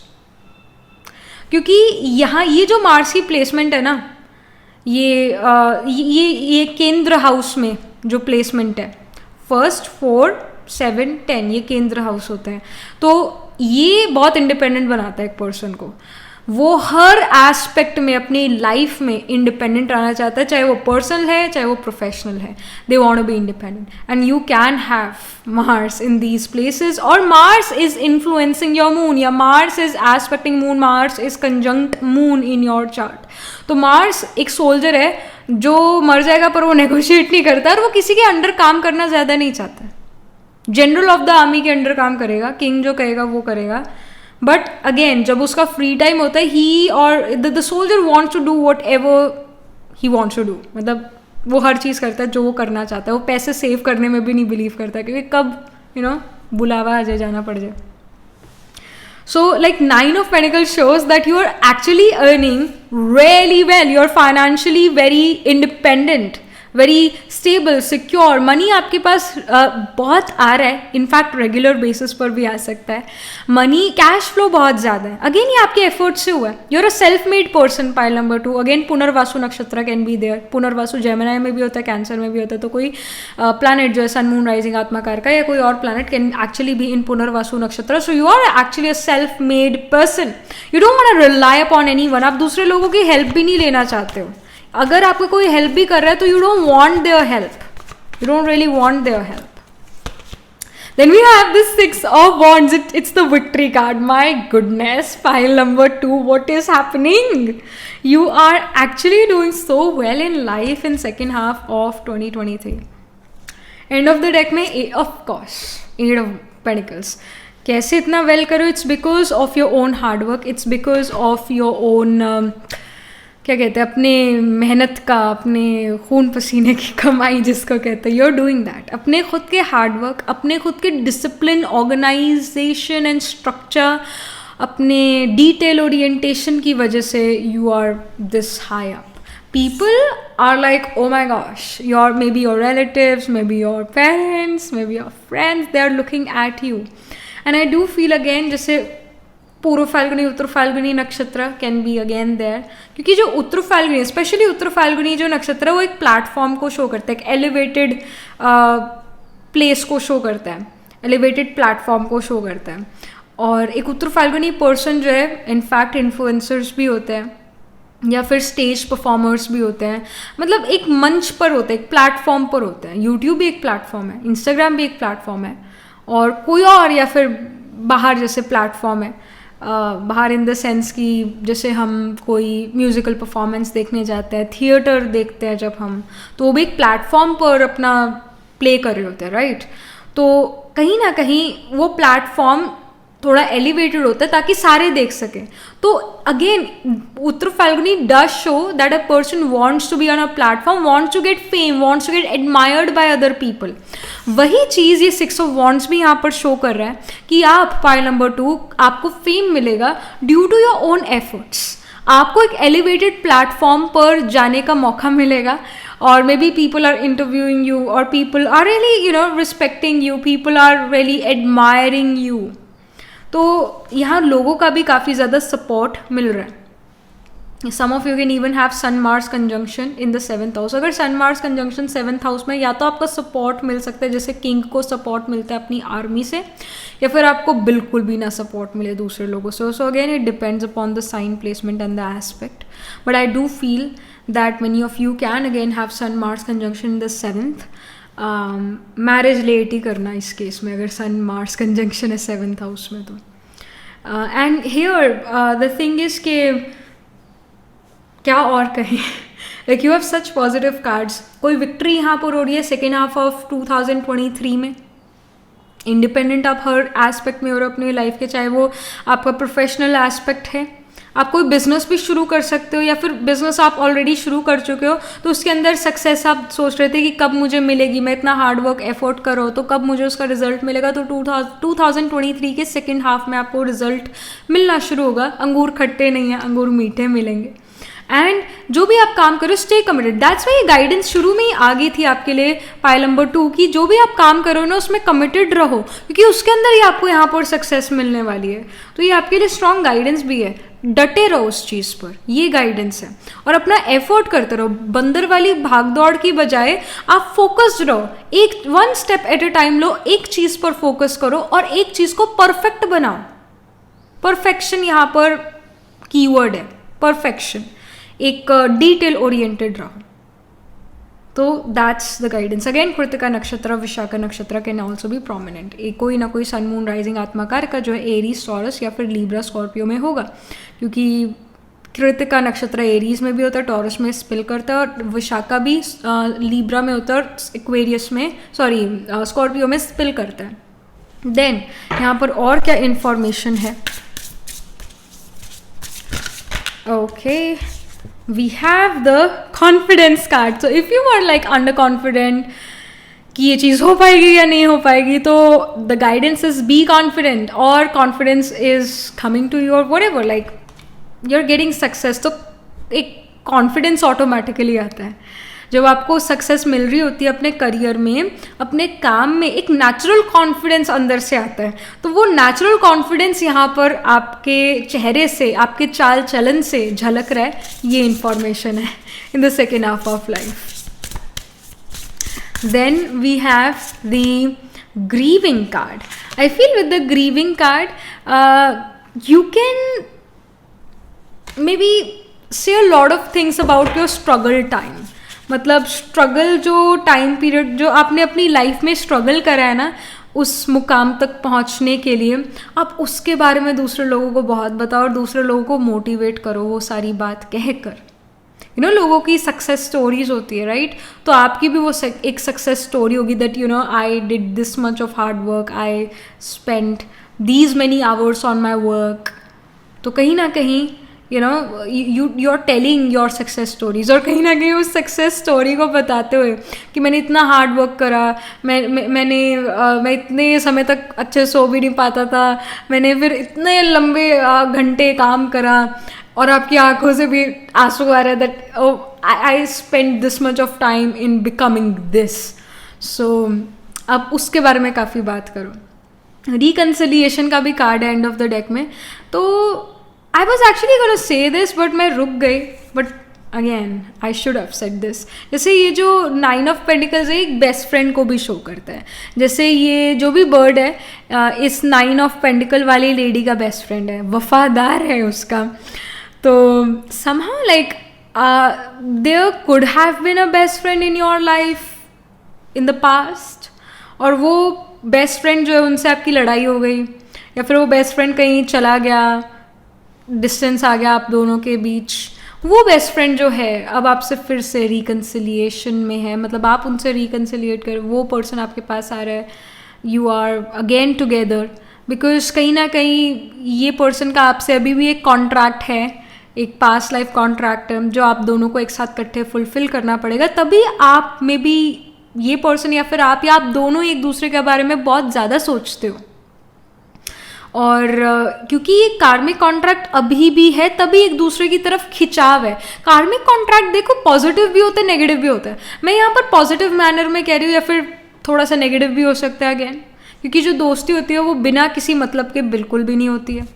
क्योंकि यहाँ ये जो मार्स की प्लेसमेंट है ना, ये केंद्र हाउस में जो प्लेसमेंट है, 1st 4 7 10 ये केंद्र हाउस होते हैं. तो ये बहुत इंडिपेंडेंट बनाता है एक पर्सन को. वो हर एस्पेक्ट में अपनी लाइफ में इंडिपेंडेंट रहना चाहता है, चाहे वो पर्सनल है चाहे वो प्रोफेशनल है. They want to be independent and you can have Mars in these places. और Mars is influencing your moon, या Mars is aspecting moon, Mars is conjunct moon in your chart. तो Mars एक soldier है जो मर जाएगा पर वो नेगोशिएट नहीं करता और वो किसी के अंडर काम करना ज़्यादा नहीं चाहता. जनरल ऑफ द आर्मी के अंडर काम करेगा, किंग जो कहेगा वो करेगा. बट अगेन जब उसका फ्री टाइम होता है, ही और the soldier wants to do whatever he wants to do. मतलब वो हर चीज़ करता है जो वो करना चाहता है. वो पैसे सेव करने में भी नहीं बिलीव करता क्योंकि कब बुलावा आ जाए, जाना पड़ जाए. So like Nine of Pentacles shows that you are actually earning really well. You are financially very independent, very stable, secure. Money आपके पास बहुत आ रहा है, इनफैक्ट रेगुलर बेसिस पर भी आ सकता है. मनी कैश फ्लो बहुत ज़्यादा है. अगेन ये आपके एफर्ट से हुआ है. You are a self made person. Pile number 2 again Punarvasu nakshatra can be there. Punarvasu Gemini में भी होता है, कैंसर में भी होता है. तो कोई प्लैनेट जो है सन मून राइजिंग आत्माकार का या कोई और planet can actually be in Punarvasu nakshatra. So you are actually a self made person. You don't want to rely upon anyone. आप दूसरे लोगों की हेल्प भी नहीं लेना चाहते हो. अगर आपको कोई हेल्प भी कर रहा है तो you don't want their help, you don't really want their help. Then we have the Six of Wands. It's the victory card. My goodness, pile number 2, what is happening? You are actually doing so well in life in second half of 2023. End of the deck में of course Eight of Pentacles. कैसे इतना well करो? It's because of your own hard work. It's because of your own क्या कहते हैं, अपने मेहनत का, अपने खून पसीने की कमाई जिसको कहते हैं. You are doing that. अपने खुद के हार्ड वर्क, अपने खुद के डिसिप्लिन, ऑर्गेनाइजेशन एंड स्ट्रक्चर, अपने डिटेल ओरिएंटेशन की वजह से you are this high up. People are like, oh my gosh, maybe your relatives, maybe your parents, maybe your friends, they are looking at you. And I do feel again जैसे पूर्व फाल्गुनी उत्तर फाल्गुनी नक्षत्र can be again there. क्योंकि जो Uttara Phalguni, especially Uttara Phalguni जो नक्षत्र है, वो एक प्लेटफॉर्म को शो करता है, एक एलिवेटेड प्लेस को शो करता है, एलिवेटेड प्लेटफॉर्म को शो करता है. और एक उत्तर फाल्गुनी पर्सन जो है इनफैक्ट इन्फ्लुएंसर्स भी होते हैं या फिर स्टेज परफॉर्मर्स भी होते हैं. मतलब एक मंच पर होते हैं, एक प्लेटफॉर्म पर होते हैं. यूट्यूब भी एक प्लेटफॉर्म है, इंस्टाग्राम भी एक प्लेटफॉर्म है, और कोई और या फिर बाहर जैसे प्लेटफॉर्म है. बाहर इन द सेंस कि जैसे हम कोई म्यूज़िकल परफॉर्मेंस देखने जाते हैं, थिएटर देखते हैं जब हम, तो वो भी एक प्लेटफॉर्म पर अपना प्ले कर रहे होते हैं, राइट. तो कहीं ना कहीं वो प्लेटफॉर्म थोड़ा एलिवेटेड होता है ताकि सारे देख सकें. तो again Uttar Phalguni does show that a person wants to be on a platform, wants to get fame, wants to get admired by other people. वही चीज़ ये सिक्स ऑफ वॉन्ड्स भी यहाँ पर शो कर रहा है कि आप पाइल नंबर 2 आपको फेम मिलेगा due to your own efforts. आपको एक एलिवेटेड प्लेटफॉर्म पर जाने का मौका मिलेगा, और maybe people are interviewing you, और people are really respecting you, people are really admiring you. तो यहाँ लोगों का भी काफ़ी ज़्यादा सपोर्ट मिल रहा है. Some of you can even have sun Mars conjunction in the 7th house. अगर sun Mars conjunction 7th house में, या तो आपका सपोर्ट मिल सकता है जैसे किंग को सपोर्ट मिलता है अपनी आर्मी से, या फिर आपको बिल्कुल भी ना सपोर्ट मिले दूसरे लोगों से. So again it depends upon the sign placement and the aspect. But I do feel that many of you can again have sun mars conjunction in the 7th. Marriage late ही करना इस case में अगर sun Mars conjunction है 7th house में तो. And here the thing is के क्या और कहें, like you have such positive cards. कोई विक्ट्री यहाँ पर हो रही है सेकेंड हाफ ऑफ 2023 में. इंडिपेंडेंट आप हर एस्पेक्ट में हो रहे हो अपनी लाइफ के, चाहे वो आपका प्रोफेशनल एस्पेक्ट है, आप कोई बिजनेस भी शुरू कर सकते हो, या फिर बिजनेस आप ऑलरेडी शुरू कर चुके हो तो उसके अंदर सक्सेस आप सोच रहे थे कि कब मुझे मिलेगी, मैं इतना हार्ड वर्क एफर्ट कर रहा हूँ तो कब मुझे उसका रिजल्ट मिलेगा. तो 2023 के सेकेंड हाफ में आपको रिजल्ट मिलना शुरू होगा. अंगूर खट्टे नहीं है, अंगूर मीठे मिलेंगे. एंड जो भी आप काम करो stay committed. That's why guidance शुरू में ही आ गई थी आपके लिए पाइल नंबर 2 की. जो भी आप काम करो ना उसमें कमिटेड रहो, क्योंकि उसके अंदर ही आपको यहाँ पर सक्सेस मिलने वाली है. तो ये आपके लिए स्ट्रॉन्ग गाइडेंस भी है. डटे रहो उस चीज़ पर, ये गाइडेंस है. और अपना एफर्ट करते रहो. बंदर वाली भागदौड़ की बजाय आप फोकस्ड रहो. एक 1 स्टेप एट ए टाइम लो, एक चीज़ पर फोकस करो और एक चीज़ को परफेक्ट बनाओ. परफेक्शन यहाँ पर कीवर्ड है, परफेक्शन. एक डिटेल ओरिएंटेड रहो. तो that's the guidance. Again Kritika नक्षत्र, विशाखा नक्षत्र कैन ऑल्सो भी प्रोमिनेंट. एक कोई ना कोई सन मून राइजिंग आत्माकार का जो है एरीज, टॉरस या फिर लीब्रा स्कॉर्पियो में होगा, क्योंकि कृतिका नक्षत्र एरीज में भी होता है, टॉरस में स्पिल करता है, और विशाखा भी लीब्रा में होता है और एक्वेरियस में स्कॉर्पियो में स्पिल करता है. देन यहाँ पर और क्या इन्फॉर्मेशन है. Okay, we have the confidence card. So if you are like under confident कि ये चीज़ हो पाएगी या नहीं हो पाएगी, तो the guidance is be confident, or confidence is coming to you or whatever, like you're getting success. तो एक confidence automatically आता है. जब आपको सक्सेस मिल रही होती है अपने करियर में, अपने काम में, एक नेचुरल कॉन्फिडेंस अंदर से आता है. तो वो नेचुरल कॉन्फिडेंस यहाँ पर आपके चेहरे से, आपके चाल चलन से झलक रहा है. ये इंफॉर्मेशन है in the second half of life. Then we have the grieving card. I feel with the grieving card you can maybe say a lot of things about your struggle time. मतलब struggle जो time period जो आपने अपनी life में struggle करा है ना, उस मुकाम तक पहुंचने के लिए आप उसके बारे में दूसरे लोगों को बहुत बताओ और दूसरे लोगों को मोटिवेट करो वो सारी बात कहकर. लोगों की सक्सेस स्टोरीज होती है, राइट? तो आपकी भी वो एक सक्सेस स्टोरी होगी that I did this much of hard work, I spent these many hours on my work. तो कहीं ना कहीं you are telling your success stories, और कहीं ना कहीं उस सक्सेस स्टोरी को बताते हुए कि मैंने इतना हार्ड वर्क करा, मैं इतने समय तक अच्छे सो भी नहीं पाता था, मैंने फिर इतने लंबे घंटे काम करा, और आपकी आंखों से भी आंसू आ रहा है that I spend this much of time in becoming this. So अब उसके बारे में काफ़ी बात करो. रिकन्सिलिएशन का भी कार्ड है एंड ऑफ द डेक में. तो I was actually gonna say this, but मैं रुक गई. But again, I should have said this. जैसे ये जो 9 of Pentacles है, एक बेस्ट फ्रेंड को भी शो करता है. जैसे ये जो भी बर्ड है इस 9 of Pentacle वाली लेडी का बेस्ट फ्रेंड है, वफादार है उसका. तो somehow like there could have been a best friend in your life in the past, और वो बेस्ट फ्रेंड जो है उनसे आपकी लड़ाई हो गई, या फिर वो बेस्ट फ्रेंड कहीं चला गया, डिस्टेंस आ गया आप दोनों के बीच. वो बेस्ट फ्रेंड जो है अब आपसे फिर से रिकन्सिलिएशन में है, मतलब आप उनसे रिकन्सिलिएट कर, वो पर्सन आपके पास आ रहा है, you are again together. Because कहीं ना कहीं ये पर्सन का आपसे अभी भी एक कॉन्ट्रैक्ट है, एक पास्ट लाइफ कॉन्ट्रैक्ट है जो आप दोनों को एक साथ इकट्ठे फुलफिल करना पड़ेगा. तभी आप में भी ये पर्सन या फिर आप दोनों एक दूसरे के बारे में बहुत ज़्यादा सोचते हो. और क्योंकि ये कार्मिक कॉन्ट्रैक्ट अभी भी है, तभी एक दूसरे की तरफ खिंचाव है. कार्मिक कॉन्ट्रैक्ट देखो पॉजिटिव भी होता है, नेगेटिव भी होता है. मैं यहाँ पर पॉजिटिव मैनर में कह रही हूँ, या फिर थोड़ा सा नेगेटिव भी हो सकता है अगेन, क्योंकि जो दोस्ती होती है वो बिना किसी मतलब के बिल्कुल भी नहीं होती है.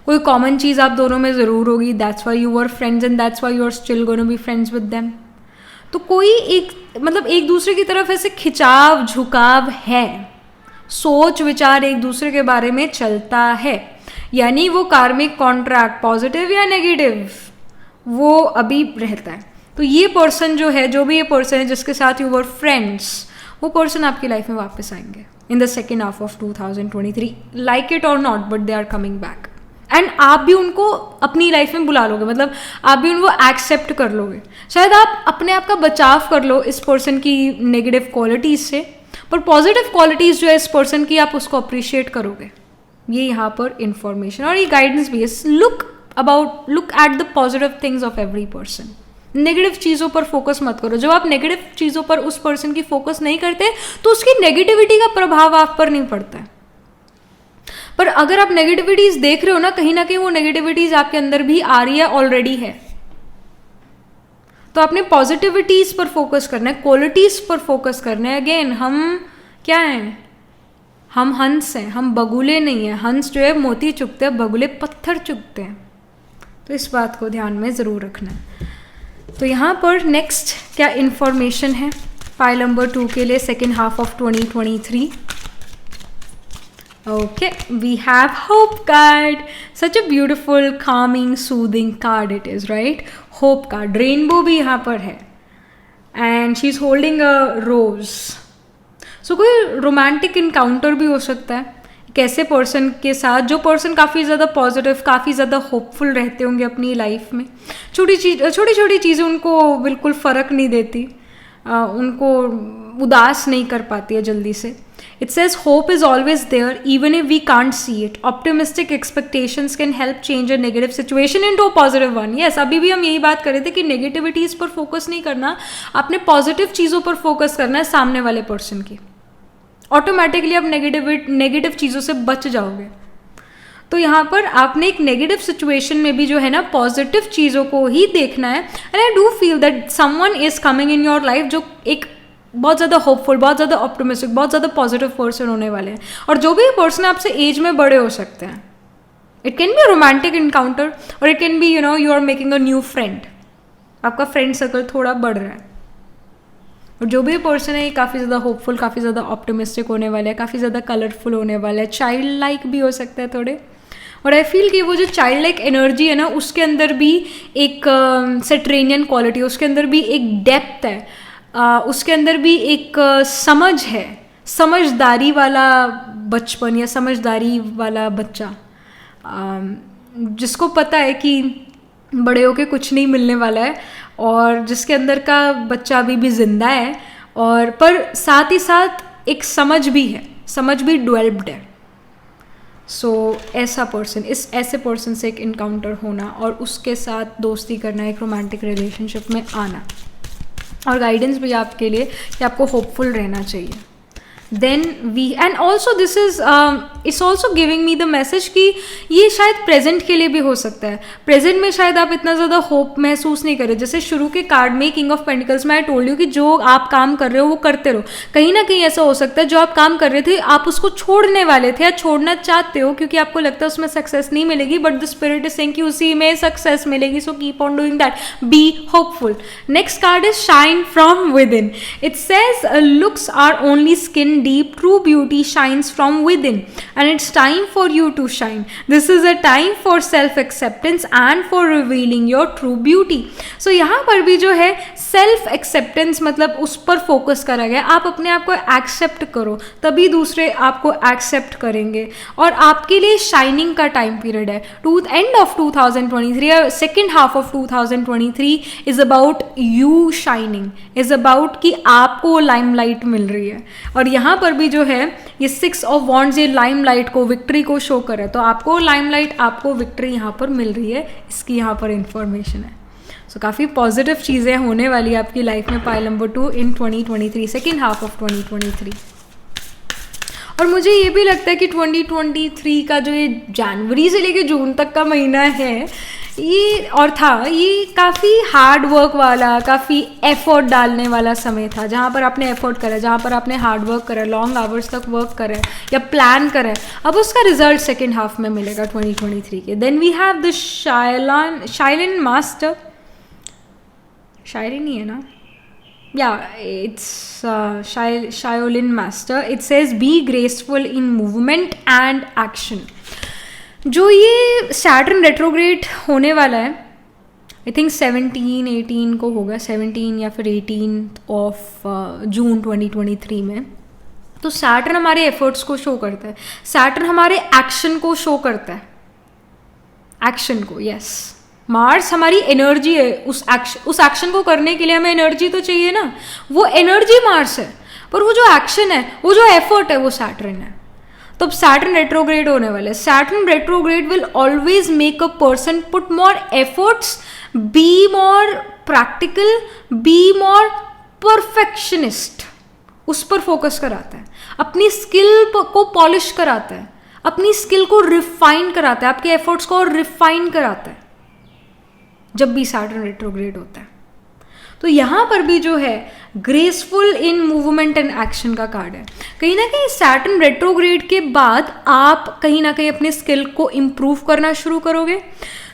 कोई कॉमन चीज़ आप दोनों में ज़रूर होगी, that's why you are friends and that's why you are still gonna be friends with them. तो कोई एक मतलब एक दूसरे की तरफ ऐसे खिंचाव झुकाव है, सोच विचार एक दूसरे के बारे में चलता है, यानी वो कार्मिक कॉन्ट्रैक्ट पॉजिटिव या नेगेटिव वो अभी रहता है। तो ये पर्सन जो है, जो भी ये पर्सन है जिसके साथ यू वर फ्रेंड्स, वो पर्सन आपकी लाइफ में वापस आएंगे in the second half of 2023, like it or not, but they are coming back. And आप भी उनको अपनी लाइफ में बुला लोगे, मतलब आप भी उनको एक्सेप्ट कर लोगे। शायद आप अपने आप का बचाव कर लो इस पर्सन की नेगेटिव क्वालिटीज से, पर पॉजिटिव क्वालिटीज जो है इस पर्सन की, आप उसको अप्रिशिएट करोगे। ये यहाँ पर इंफॉर्मेशन और ये गाइडेंस भी है। Look at the positive things of every person. Negative चीज़ों पर फोकस मत करो। जब आप नेगेटिव चीज़ों पर उस पर्सन की फोकस नहीं करते तो उसकी नेगेटिविटी का प्रभाव आप पर नहीं पड़ता है। पर अगर आप नेगेटिविटीज देख रहे हो ना कहीं वो नेगेटिविटीज आपके अंदर भी आ रही है, ऑलरेडी है, तो आपने पॉजिटिविटीज पर फोकस करना है, क्वालिटीज पर फोकस करना है। अगेन हम क्या हैं? हम हंस हैं, हम बगुले नहीं हैं। हंस जो है मोती चुगते हैं, बगुले पत्थर चुगते हैं। तो इस बात को ध्यान में ज़रूर रखना है। तो यहाँ पर नेक्स्ट क्या इन्फॉर्मेशन है पाइल नंबर 2 के लिए second half of 2023? Okay, we have Hope card. Such a beautiful, calming, soothing card it is, right? Hope card. Rainbow भी यहाँ पर है. And she's holding a rose. So कोई romantic encounter भी हो सकता है एक ऐसे पर्सन के साथ जो पर्सन काफ़ी ज़्यादा पॉजिटिव, काफ़ी ज़्यादा होपफुल रहते होंगे अपनी लाइफ में। छोटी छोटी चीज़ें उनको बिल्कुल फ़र्क नहीं देती, उनको उदास नहीं कर पाती है जल्दी से। It says hope is always there even if we can't see it. Optimistic expectations can help change a negative situation into a positive one. Yes, अभी भी हम यही बात कर रहे थे कि नेगेटिविटीज़ पर फोकस नहीं करना, आपने पॉजिटिव चीज़ों पर फोकस करना है सामने वाले पर्सन की। ऑटोमेटिकली आप नेगेटिव चीज़ों से बच जाओगे। तो यहाँ पर आपने एक नेगेटिव सिचुएशन में भी जो है ना पॉजिटिव चीज़ों को ही देखना है। And I do feel that someone is coming in your life जो एक बहुत ज़्यादा होपफुल, बहुत ज़्यादा ऑप्टिमिस्टिक, बहुत ज़्यादा पॉजिटिव पर्सन होने वाले हैं। और जो भी पर्सन आपसे एज में बड़े हो सकते हैं। It can be a romantic encounter or it can be you are making a new friend. आपका फ्रेंड सर्कल थोड़ा बढ़ रहा है। और जो भी पर्सन है ये काफ़ी ज़्यादा होपफुल, काफ़ी ज़्यादा ऑप्टिमिस्टिक होने वाला है, काफ़ी ज़्यादा कलरफुल होने वाला है, चाइल्ड लाइक भी हो सकता है थोड़े। और आई फील कि वो जो चाइल्ड लाइक एनर्जी है ना उसके अंदर भी एक सेट्रेनियन क्वालिटी, उसके अंदर भी एक डेप्थ है, उसके अंदर भी एक समझ है, समझदारी वाला बचपन या समझदारी वाला बच्चा, जिसको पता है कि बड़े होके कुछ नहीं मिलने वाला है और जिसके अंदर का बच्चा अभी भी जिंदा है, और पर साथ ही साथ एक समझ भी है, समझ भी डेवलप्ड है। सो ऐसा पर्सन, इस ऐसे पर्सन से एक इनकाउंटर होना और उसके साथ दोस्ती करना, एक रोमांटिक रिलेशनशिप में आना, और गाइडेंस भी आपके लिए कि आपको होपफुल रहना चाहिए। Then we and also this is it's also giving me the message कि ये शायद प्रेजेंट के लिए भी हो सकता है। प्रेजेंट में शायद आप इतना ज़्यादा होप महसूस नहीं करें। जैसे शुरू के कार्ड में किंग ऑफ पेंटिकल्स में आई टोल्ड यू कि जो आप काम कर रहे हो वो करते रहो। कहीं ना कहीं ऐसा हो सकता है जो आप काम कर रहे थे आप उसको छोड़ने वाले थे या छोड़ना चाहते हो क्योंकि आपको लगता है उसमें सक्सेस नहीं मिलेगी, but the spirit is saying कि उसी में सक्सेस मिलेगी। So keep on doing that, be hopeful. Next card is shine from within. It says looks are only skin deep, true beauty shines from within and it's time for you to shine. This is a time for self acceptance and for revealing your true beauty. So यहाँ पर भी जो है self acceptance मतलब उस पर focus करा गया। आप अपने आप को एक्सेप्ट करो तभी दूसरे आपको एक्सेप्ट करेंगे और आपके लिए शाइनिंग का टाइम पीरियड है। To end of 2023, second half of 2023 is about you shining, is about कि आपको लाइमलाइट मिल रही है। और यहाँ पर भी जो है ये 6 ऑफ वॉन्ड्स ये लाइमलाइट को, विक्ट्री को शो कर रहा है। तो आपको लाइमलाइट, आपको विक्ट्री यहाँ पर मिल रही है, इसकी यहाँ पर इंफॉर्मेशन है। सो काफ़ी पॉजिटिव चीज़ें होने वाली है आपकी लाइफ में pile number 2 in 2023, second half of 2023। और मुझे ये भी लगता है कि 2023 का जो ये जनवरी से लेके जून तक का महीना है ये और था, ये काफ़ी हार्ड वर्क वाला, काफ़ी एफर्ट डालने वाला समय था, जहाँ पर आपने एफर्ट करा, जहाँ पर आपने हार्ड वर्क करा, लॉन्ग आवर्स तक वर्क करा या प्लान करा, अब उसका रिजल्ट सेकेंड हाफ में मिलेगा 2023 के. Then we have the Shaolin master, शायरी नहीं है ना, yeah, it's Shaolin Master. It says be graceful in movement and action. जो ये सैटर्न रेट्रोग्रेड होने वाला है, आई थिंक 17-18 को होगा, 17 या फिर 18 ऑफ जून 2023 में. तो सैटर्न हमारे एफर्ट्स को शो करता है, सैटर्न हमारे एक्शन को शो करता है, एक्शन को. यस, मार्स हमारी एनर्जी है, उस एक्शन को करने के लिए हमें एनर्जी तो चाहिए ना, वो एनर्जी मार्स है, पर वो जो एक्शन है, वो जो एफर्ट है, वो सैटर्न है. तो अब सैटर्न रेट्रोग्रेड होने वाले. Saturn retrograde will always make a person put more efforts, be more practical, be more perfectionist. उस पर फोकस कराता है, अपनी स्किल को पॉलिश कराता है, अपनी स्किल को रिफाइन कराता है, आपके एफर्ट्स को और रिफाइन कराता है जब भी सैटर्न रेट्रोग्रेड होता है. तो यहाँ पर भी जो है graceful in movement and action का कार्ड है. कहीं ना कहीं सैटर्न रेट्रोग्रेड के बाद आप कहीं ना कहीं अपने स्किल को इम्प्रूव करना शुरू करोगे.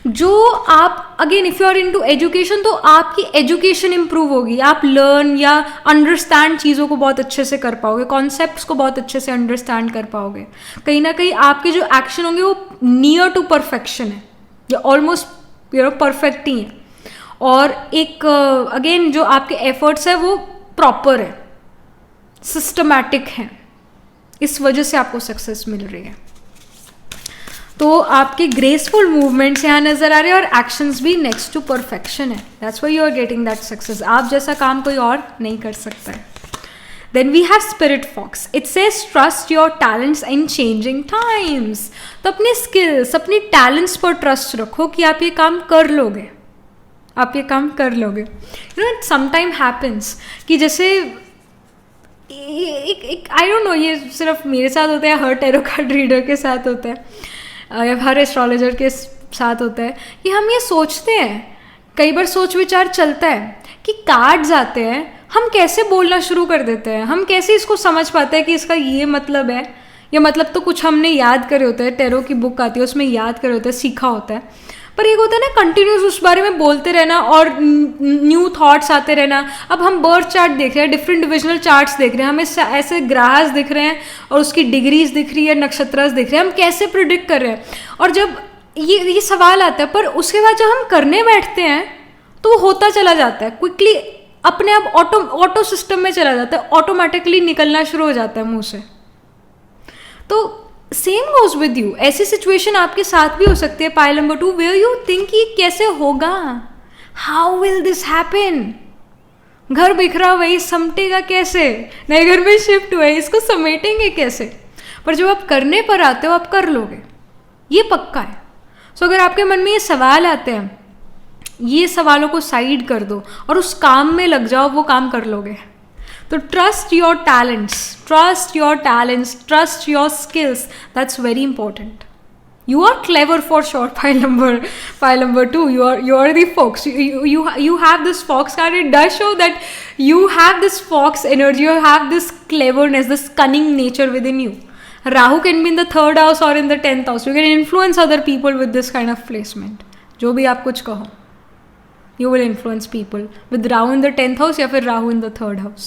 जो आप again if you are into education, तो आपकी एजुकेशन इम्प्रूव होगी, आप लर्न या अंडरस्टैंड चीज़ों को बहुत अच्छे से कर पाओगे, कॉन्सेप्ट्स को बहुत अच्छे से अंडरस्टैंड कर पाओगे. कहीं ना कहीं आपके जो एक्शन होंगे वो नियर टू परफेक्शन है या ऑलमोस्ट परफेक्ट ही है. और एक अगेन जो आपके एफर्ट्स है वो प्रॉपर है, सिस्टमैटिक है, इस वजह से आपको सक्सेस मिल रही है. तो आपके ग्रेसफुल मूवमेंट्स यहाँ नजर आ रहे हैं और एक्शंस भी नेक्स्ट टू परफेक्शन है. That's why you are getting that success. आप जैसा काम कोई और नहीं कर सकता है. Then we have Spirit Fox. It says trust your talents in changing times. तो अपने स्किल्स, अपनी टैलेंट्स पर ट्रस्ट रखो कि आप ये काम कर लोगे, आप ये काम कर लोगे. You know it sometime happens कि जैसे एक आई डोंट नो, ये सिर्फ मेरे साथ होता है, हर टैरो कार्ड रीडर के साथ होता है या हर एस्ट्रोलॉजर के साथ होता है कि हम ये सोचते हैं, कई बार सोच विचार चलता है कि कार्ड्स आते हैं, हम कैसे बोलना शुरू कर देते हैं, हम कैसे इसको समझ पाते हैं कि इसका ये मतलब है, या मतलब तो कुछ हमने याद करे होता है, टैरो की बुक आती है उसमें याद करे होता है, सीखा होता है, पर एक होता है ना कंटिन्यूस उस बारे में बोलते रहना और न्यू थॉट्स आते रहना. अब हम बर्थ चार्ट देख रहे हैं, डिफरेंट डिविजनल चार्ट्स देख रहे हैं, हमें ऐसे ग्रहस दिख रहे हैं और उसकी डिग्रीज दिख रही है, नक्षत्रस दिख रहे हैं, हम कैसे प्रिडिक्ट कर रहे हैं. और जब ये सवाल आता है, पर उसके बाद जब हम करने बैठते हैं तो वो होता चला जाता है, क्विकली अपने आप ऑटो सिस्टम में चला जाता है, ऑटोमेटिकली निकलना शुरू हो जाता है मुंह से. तो सेम गोज विद यू. ऐसी सिचुएशन आपके साथ भी हो सकती है. Pile number 2 where you think ये कैसे होगा, हाउ विल दिस हैपन. घर बिखरा वही समेटेगा कैसे, नए घर में शिफ्ट हुए इसको समेटेंगे कैसे. पर जब आप करने पर आते हो आप कर लोगे, ये पक्का है. सो अगर आपके मन में ये सवाल आते हैं, ये सवालों को साइड कर दो और उस काम में लग जाओ, वो काम कर लोगे. तो trust your talents, trust your talents, trust your skills, that's very important. You are clever for sure. Pile number 2. You are the fox. You have this fox card. It does show that you have this fox energy. You have this cleverness, this cunning nature within you. Rahu can be in the 3rd house or in the 10th house. You can influence other people with this kind of placement. जो भी आप कुछ कहो, you will influence people with Rahu in the 10th house या फिर Rahu in the 3rd house.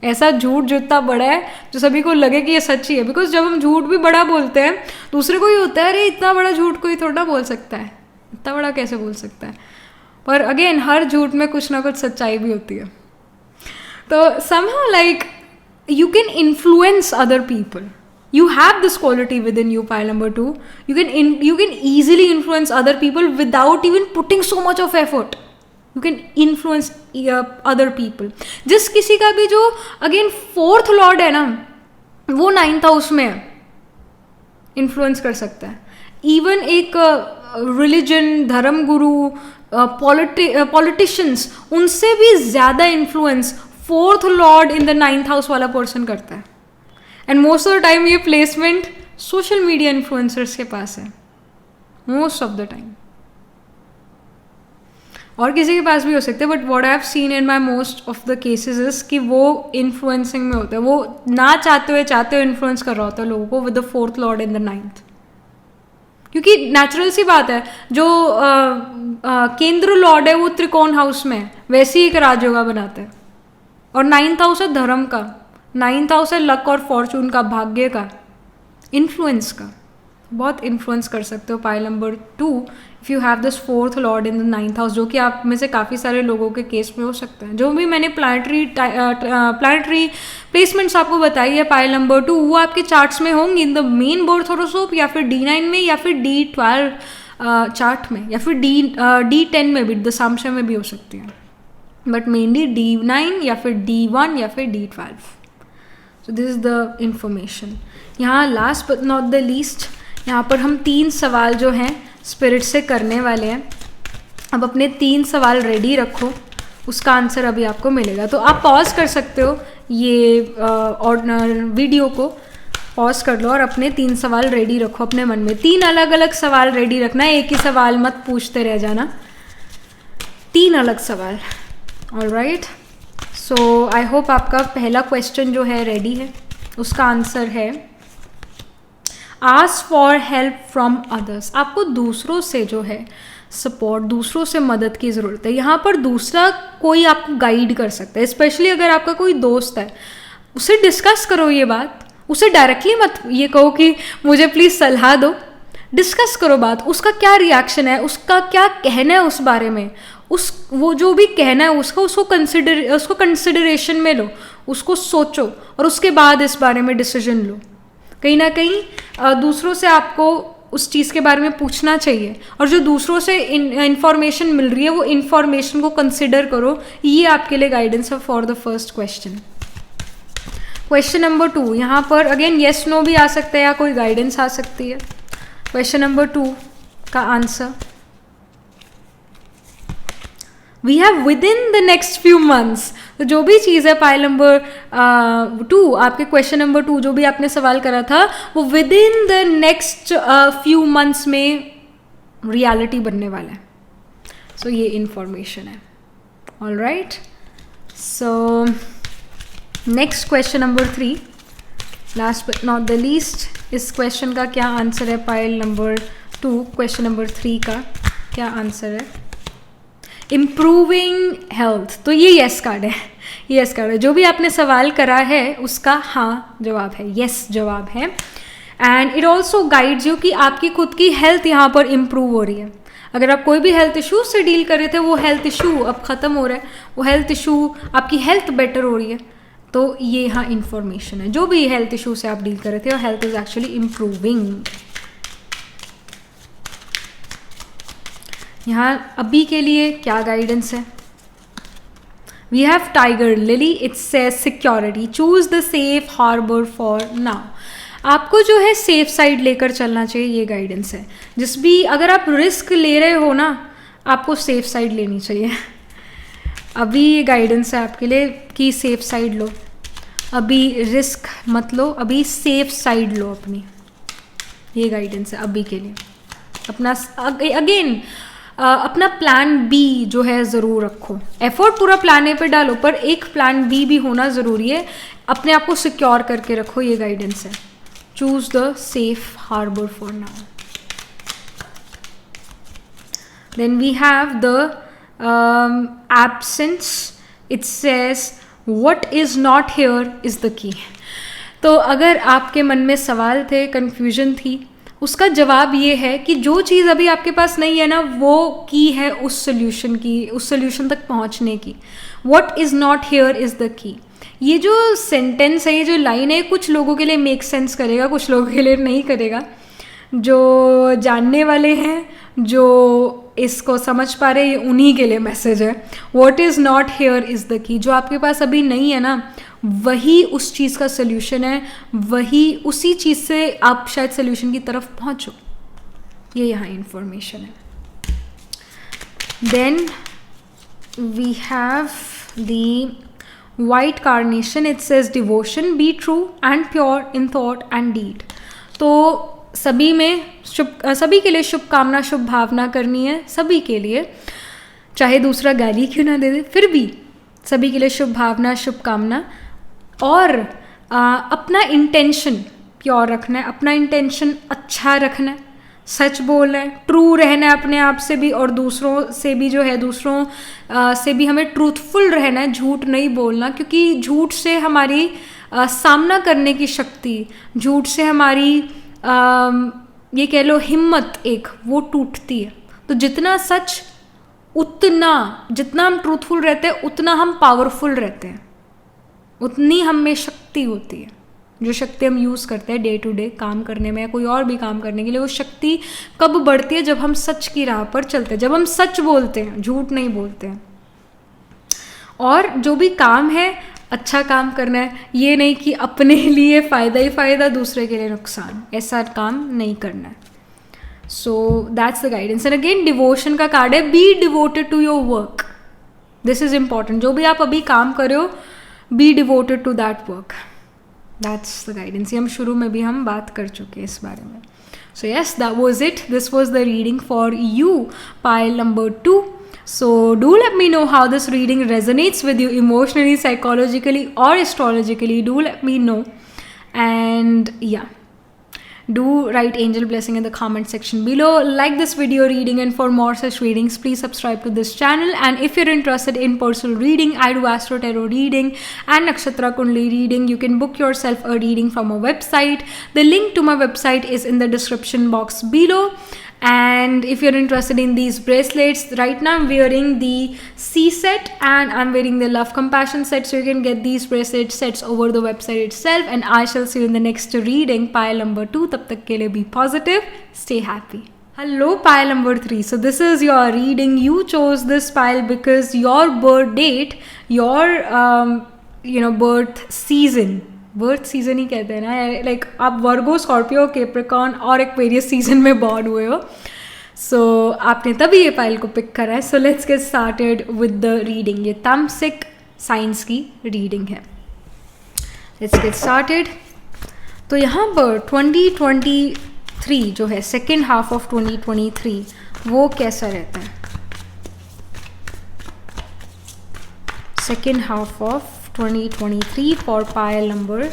ऐसा झूठ जितना बड़ा है जो सभी को लगे कि ये सच्ची है. बिकॉज जब हम झूठ भी बड़ा बोलते हैं दूसरे को ही होता है, अरे इतना बड़ा झूठ कोई थोड़ा बोल सकता है, इतना बड़ा कैसे बोल सकता है. पर अगेन हर झूठ में कुछ ना कुछ सच्चाई भी होती है. तो somehow like you can influence other people. You have this quality within you, pile number 2. You can easily influence other people without even putting so much of effort. You can influence other people. जिस किसी का भी जो again 4th Lord है ना, वो 9th house में influence कर सकता है. इवन एक रिलीजन, धर्म गुरु, पॉलिटिशियंस, उनसे भी ज़्यादा influence 4th Lord in the 9th house वाला पर्सन करता है. And most of the time ये प्लेसमेंट सोशल मीडिया इन्फ्लुएंसर्स के पास है, मोस्ट ऑफ द टाइम. और किसी के पास भी हो सकते हैं, but what I have seen in my most of the cases is कि वो इन्फ्लुएंसिंग में होता है, वो ना चाहते हुए इन्फ्लुएंस कर रहा होता है लोगों को with the fourth Lord in the ninth. क्योंकि नेचुरल सी बात है, जो केंद्र लॉर्ड है वो त्रिकोण हाउस में है, वैसे ही एक राजयोगा बनाते हैं। और 9th हाउस है धर्म का, 9th हाउस है लक और फॉर्चून का, भाग्य का, इन्फ्लुएंस का। बहुत इन्फ्लुएंस कर सकते हो pile number 2 if you have this fourth Lord in the 9th house, जो कि आप में से काफ़ी सारे लोगों के केस में हो सकता है। जो भी मैंने प्लानिटरी प्लेसमेंट्स आपको बताई है पाइल नंबर 2, वो आपके चार्ट्स में होंगी इन द मेन बोर्ड थोरोस्कोप, या फिर D9 में, या फिर D12 चार्ट में, या फिर D10 में भी, दशांश में भी हो सकती है, बट मेनली D9 या फिर D1 या फिर D12। So this is the information. यहाँ last but not the least, यहाँ पर हम 3 सवाल जो हैं स्पिरिट से करने वाले हैं। अब अपने 3 सवाल रेडी रखो, उसका आंसर अभी आपको मिलेगा। तो आप पॉज कर सकते हो, ये वीडियो को पॉज कर लो और अपने 3 सवाल रेडी रखो अपने मन में। 3 अलग अलग सवाल रेडी रखना है, एक ही सवाल मत पूछते रह जाना, 3 अलग सवाल। ऑलराइट, सो आई होप आपका पहला क्वेश्चन जो है रेडी है। उसका आंसर है ask for help from others. आपको दूसरों से जो है सपोर्ट, दूसरों से मदद की ज़रूरत है। यहाँ पर दूसरा कोई आपको गाइड कर सकता है, स्पेशली अगर आपका कोई दोस्त है, उससे डिस्कस करो ये बात। उसे डायरेक्टली मत ये कहो कि मुझे प्लीज़ सलाह दो, डिस्कस करो बात, उसका क्या रिएक्शन है, उसका क्या कहना है उस बारे में, वो जो भी कहना है उसको कंसिडरेशन में लो, उसको सोचो और उसके बाद इस बारे में डिसीजन लो। कहीं ना कहीं दूसरों से आपको उस चीज़ के बारे में पूछना चाहिए, और जो दूसरों से इंफॉर्मेशन मिल रही है वो इंफॉर्मेशन को कंसिडर करो। ये आपके लिए गाइडेंस है for the first question. Question number 2, यहाँ पर अगेन येस नो भी आ सकता है या कोई गाइडेंस आ सकती है। क्वेश्चन नंबर 2 का answer, we have within the next few months. तो जो भी चीज़ है पाइल नंबर 2, आपके क्वेश्चन नंबर 2 जो भी आपने सवाल करा था, वो with in the next few months में रियलिटी बनने वाला है। सो ये इंफॉर्मेशन है। Alright, so next question number 3, last but not the least. इस क्वेश्चन का क्या आंसर है पाइल नंबर 2? क्वेश्चन नंबर 3 का क्या आंसर है? Improving health. तो ये यस कार्ड है, यस कार्ड है। जो भी आपने सवाल करा है उसका हाँ जवाब है, यस जवाब है। And it also guides you कि आपकी खुद की हेल्थ यहाँ पर इम्प्रूव हो रही है। अगर आप कोई भी हेल्थ इशू से डील कर रहे थे, वो हेल्थ इशू अब ख़त्म हो रहा है, वो हेल्थ इशू, आपकी हेल्थ बेटर हो रही है। तो ये यहाँ इन्फॉर्मेशन है, जो भी हेल्थ इशू से आप डील कर रहे थे, और हेल्थ इज एक्चुअली इम्प्रूविंग। यहाँ अभी के लिए क्या गाइडेंस है? We have tiger lily, it says security, choose the safe harbour for now. आपको जो है सेफ साइड लेकर चलना चाहिए, ये गाइडेंस है। जिस भी अगर आप रिस्क ले रहे हो ना, आपको सेफ साइड लेनी चाहिए। अभी ये गाइडेंस है आपके लिए कि सेफ साइड लो, अभी रिस्क मत लो, अभी सेफ साइड लो अपनी। ये गाइडेंस है अभी के लिए। अपना अगेन अपना प्लान बी जो है ज़रूर रखो। एफर्ट पूरा प्लान ए पे डालो, पर एक प्लान बी भी होना ज़रूरी है। अपने आप को सिक्योर करके रखो, ये गाइडेंस है। Choose the safe harbour for now. Then we have the absence, it says what is not here is the key. तो अगर आपके मन में सवाल थे, कन्फ्यूजन थी, उसका जवाब ये है कि जो चीज़ अभी आपके पास नहीं है ना, वो की है उस सोल्यूशन की, उस सोल्यूशन तक पहुंचने की। What is not here is the की। ये जो सेंटेंस है, ये जो लाइन है, कुछ लोगों के लिए मेक सेंस करेगा, कुछ लोगों के लिए नहीं करेगा। जो जानने वाले हैं, जो इसको समझ पा रहे हैं, ये उन्हीं के लिए मैसेज है। What is not here is the की। जो आपके पास अभी नहीं है ना, वही उस चीज़ का सोल्यूशन है, वही उसी चीज़ से आप शायद सोल्यूशन की तरफ पहुंचो। ये यहाँ इंफॉर्मेशन है। Then we have the white carnation, it says devotion, be true and pure in thought and deed. तो सभी में सभी के लिए शुभकामना, शुभ भावना करनी है सभी के लिए। चाहे दूसरा गाली क्यों ना दे दे, फिर भी सभी के लिए शुभ भावना, शुभकामना। और अपना इंटेंशन प्योर रखना है, अपना इंटेंशन अच्छा रखना है, सच बोलना है, ट्रू रहना है अपने आप से भी और दूसरों से भी, जो है दूसरों से भी हमें ट्रूथफुल रहना है, झूठ नहीं बोलना, क्योंकि झूठ से हमारी सामना करने की शक्ति, झूठ से हमारी ये कह लो हिम्मत एक वो टूटती है। तो जितना सच, उतना जितना हम ट्रूथफुल रहते हैं उतना हम पावरफुल रहते हैं, उतनी हम में शक्ति होती है। जो शक्ति हम यूज़ करते हैं डे टू डे काम करने में या कोई और भी काम करने के लिए, वो शक्ति कब बढ़ती है? जब हम सच की राह पर चलते हैं, जब हम सच बोलते हैं, झूठ नहीं बोलते हैं। और जो भी काम है अच्छा काम करना है, ये नहीं कि अपने लिए फ़ायदा ही फ़ायदा, दूसरे के लिए नुकसान, ऐसा काम नहीं करना है। So that's the guidance. And again devotion का कार्ड है, be devoted to your work. This is important. जो भी आप अभी काम कर रहे हो, be devoted to that work. That's the guidance. ये हम शुरू में भी हम बात कर चुके हैं इस बारे में। So yes, that was it. This was the reading for you, pile number 2. So do let me know how this reading resonates with you emotionally, psychologically or astrologically. Do let me know. And yeah, do write angel blessing in the comment section below. Like this video reading, and for more such readings please subscribe to this channel. And if you're interested in personal reading, I do astro tarot reading and nakshatra kundli reading. You can book yourself a reading from a website. The link to my website is in the description box below. And if you're interested in these bracelets, right now I'm wearing the C set and I'm wearing the Love Compassion set, so you can get these bracelet sets over the website itself. And I shall see you in the next reading, pile number 2. Tab tak ke liye be positive, stay happy. Hello, pile number 3. So this is your reading. You chose this pile because your birth date, your birth season ही कहते हैं ना, like आप वर्गो, Scorpio, Capricorn और Aquarius season में born हुए हो। सो आपने तभी ये फाइल को पिक करा है। So let's get started with the reading. ये तामसिक साइंस की रीडिंग है। Let's get started. तो यहाँ पर 2023 जो है, सेकेंड हाफ ऑफ 2023, वो कैसा रहता है? Second half of 2023 for pile number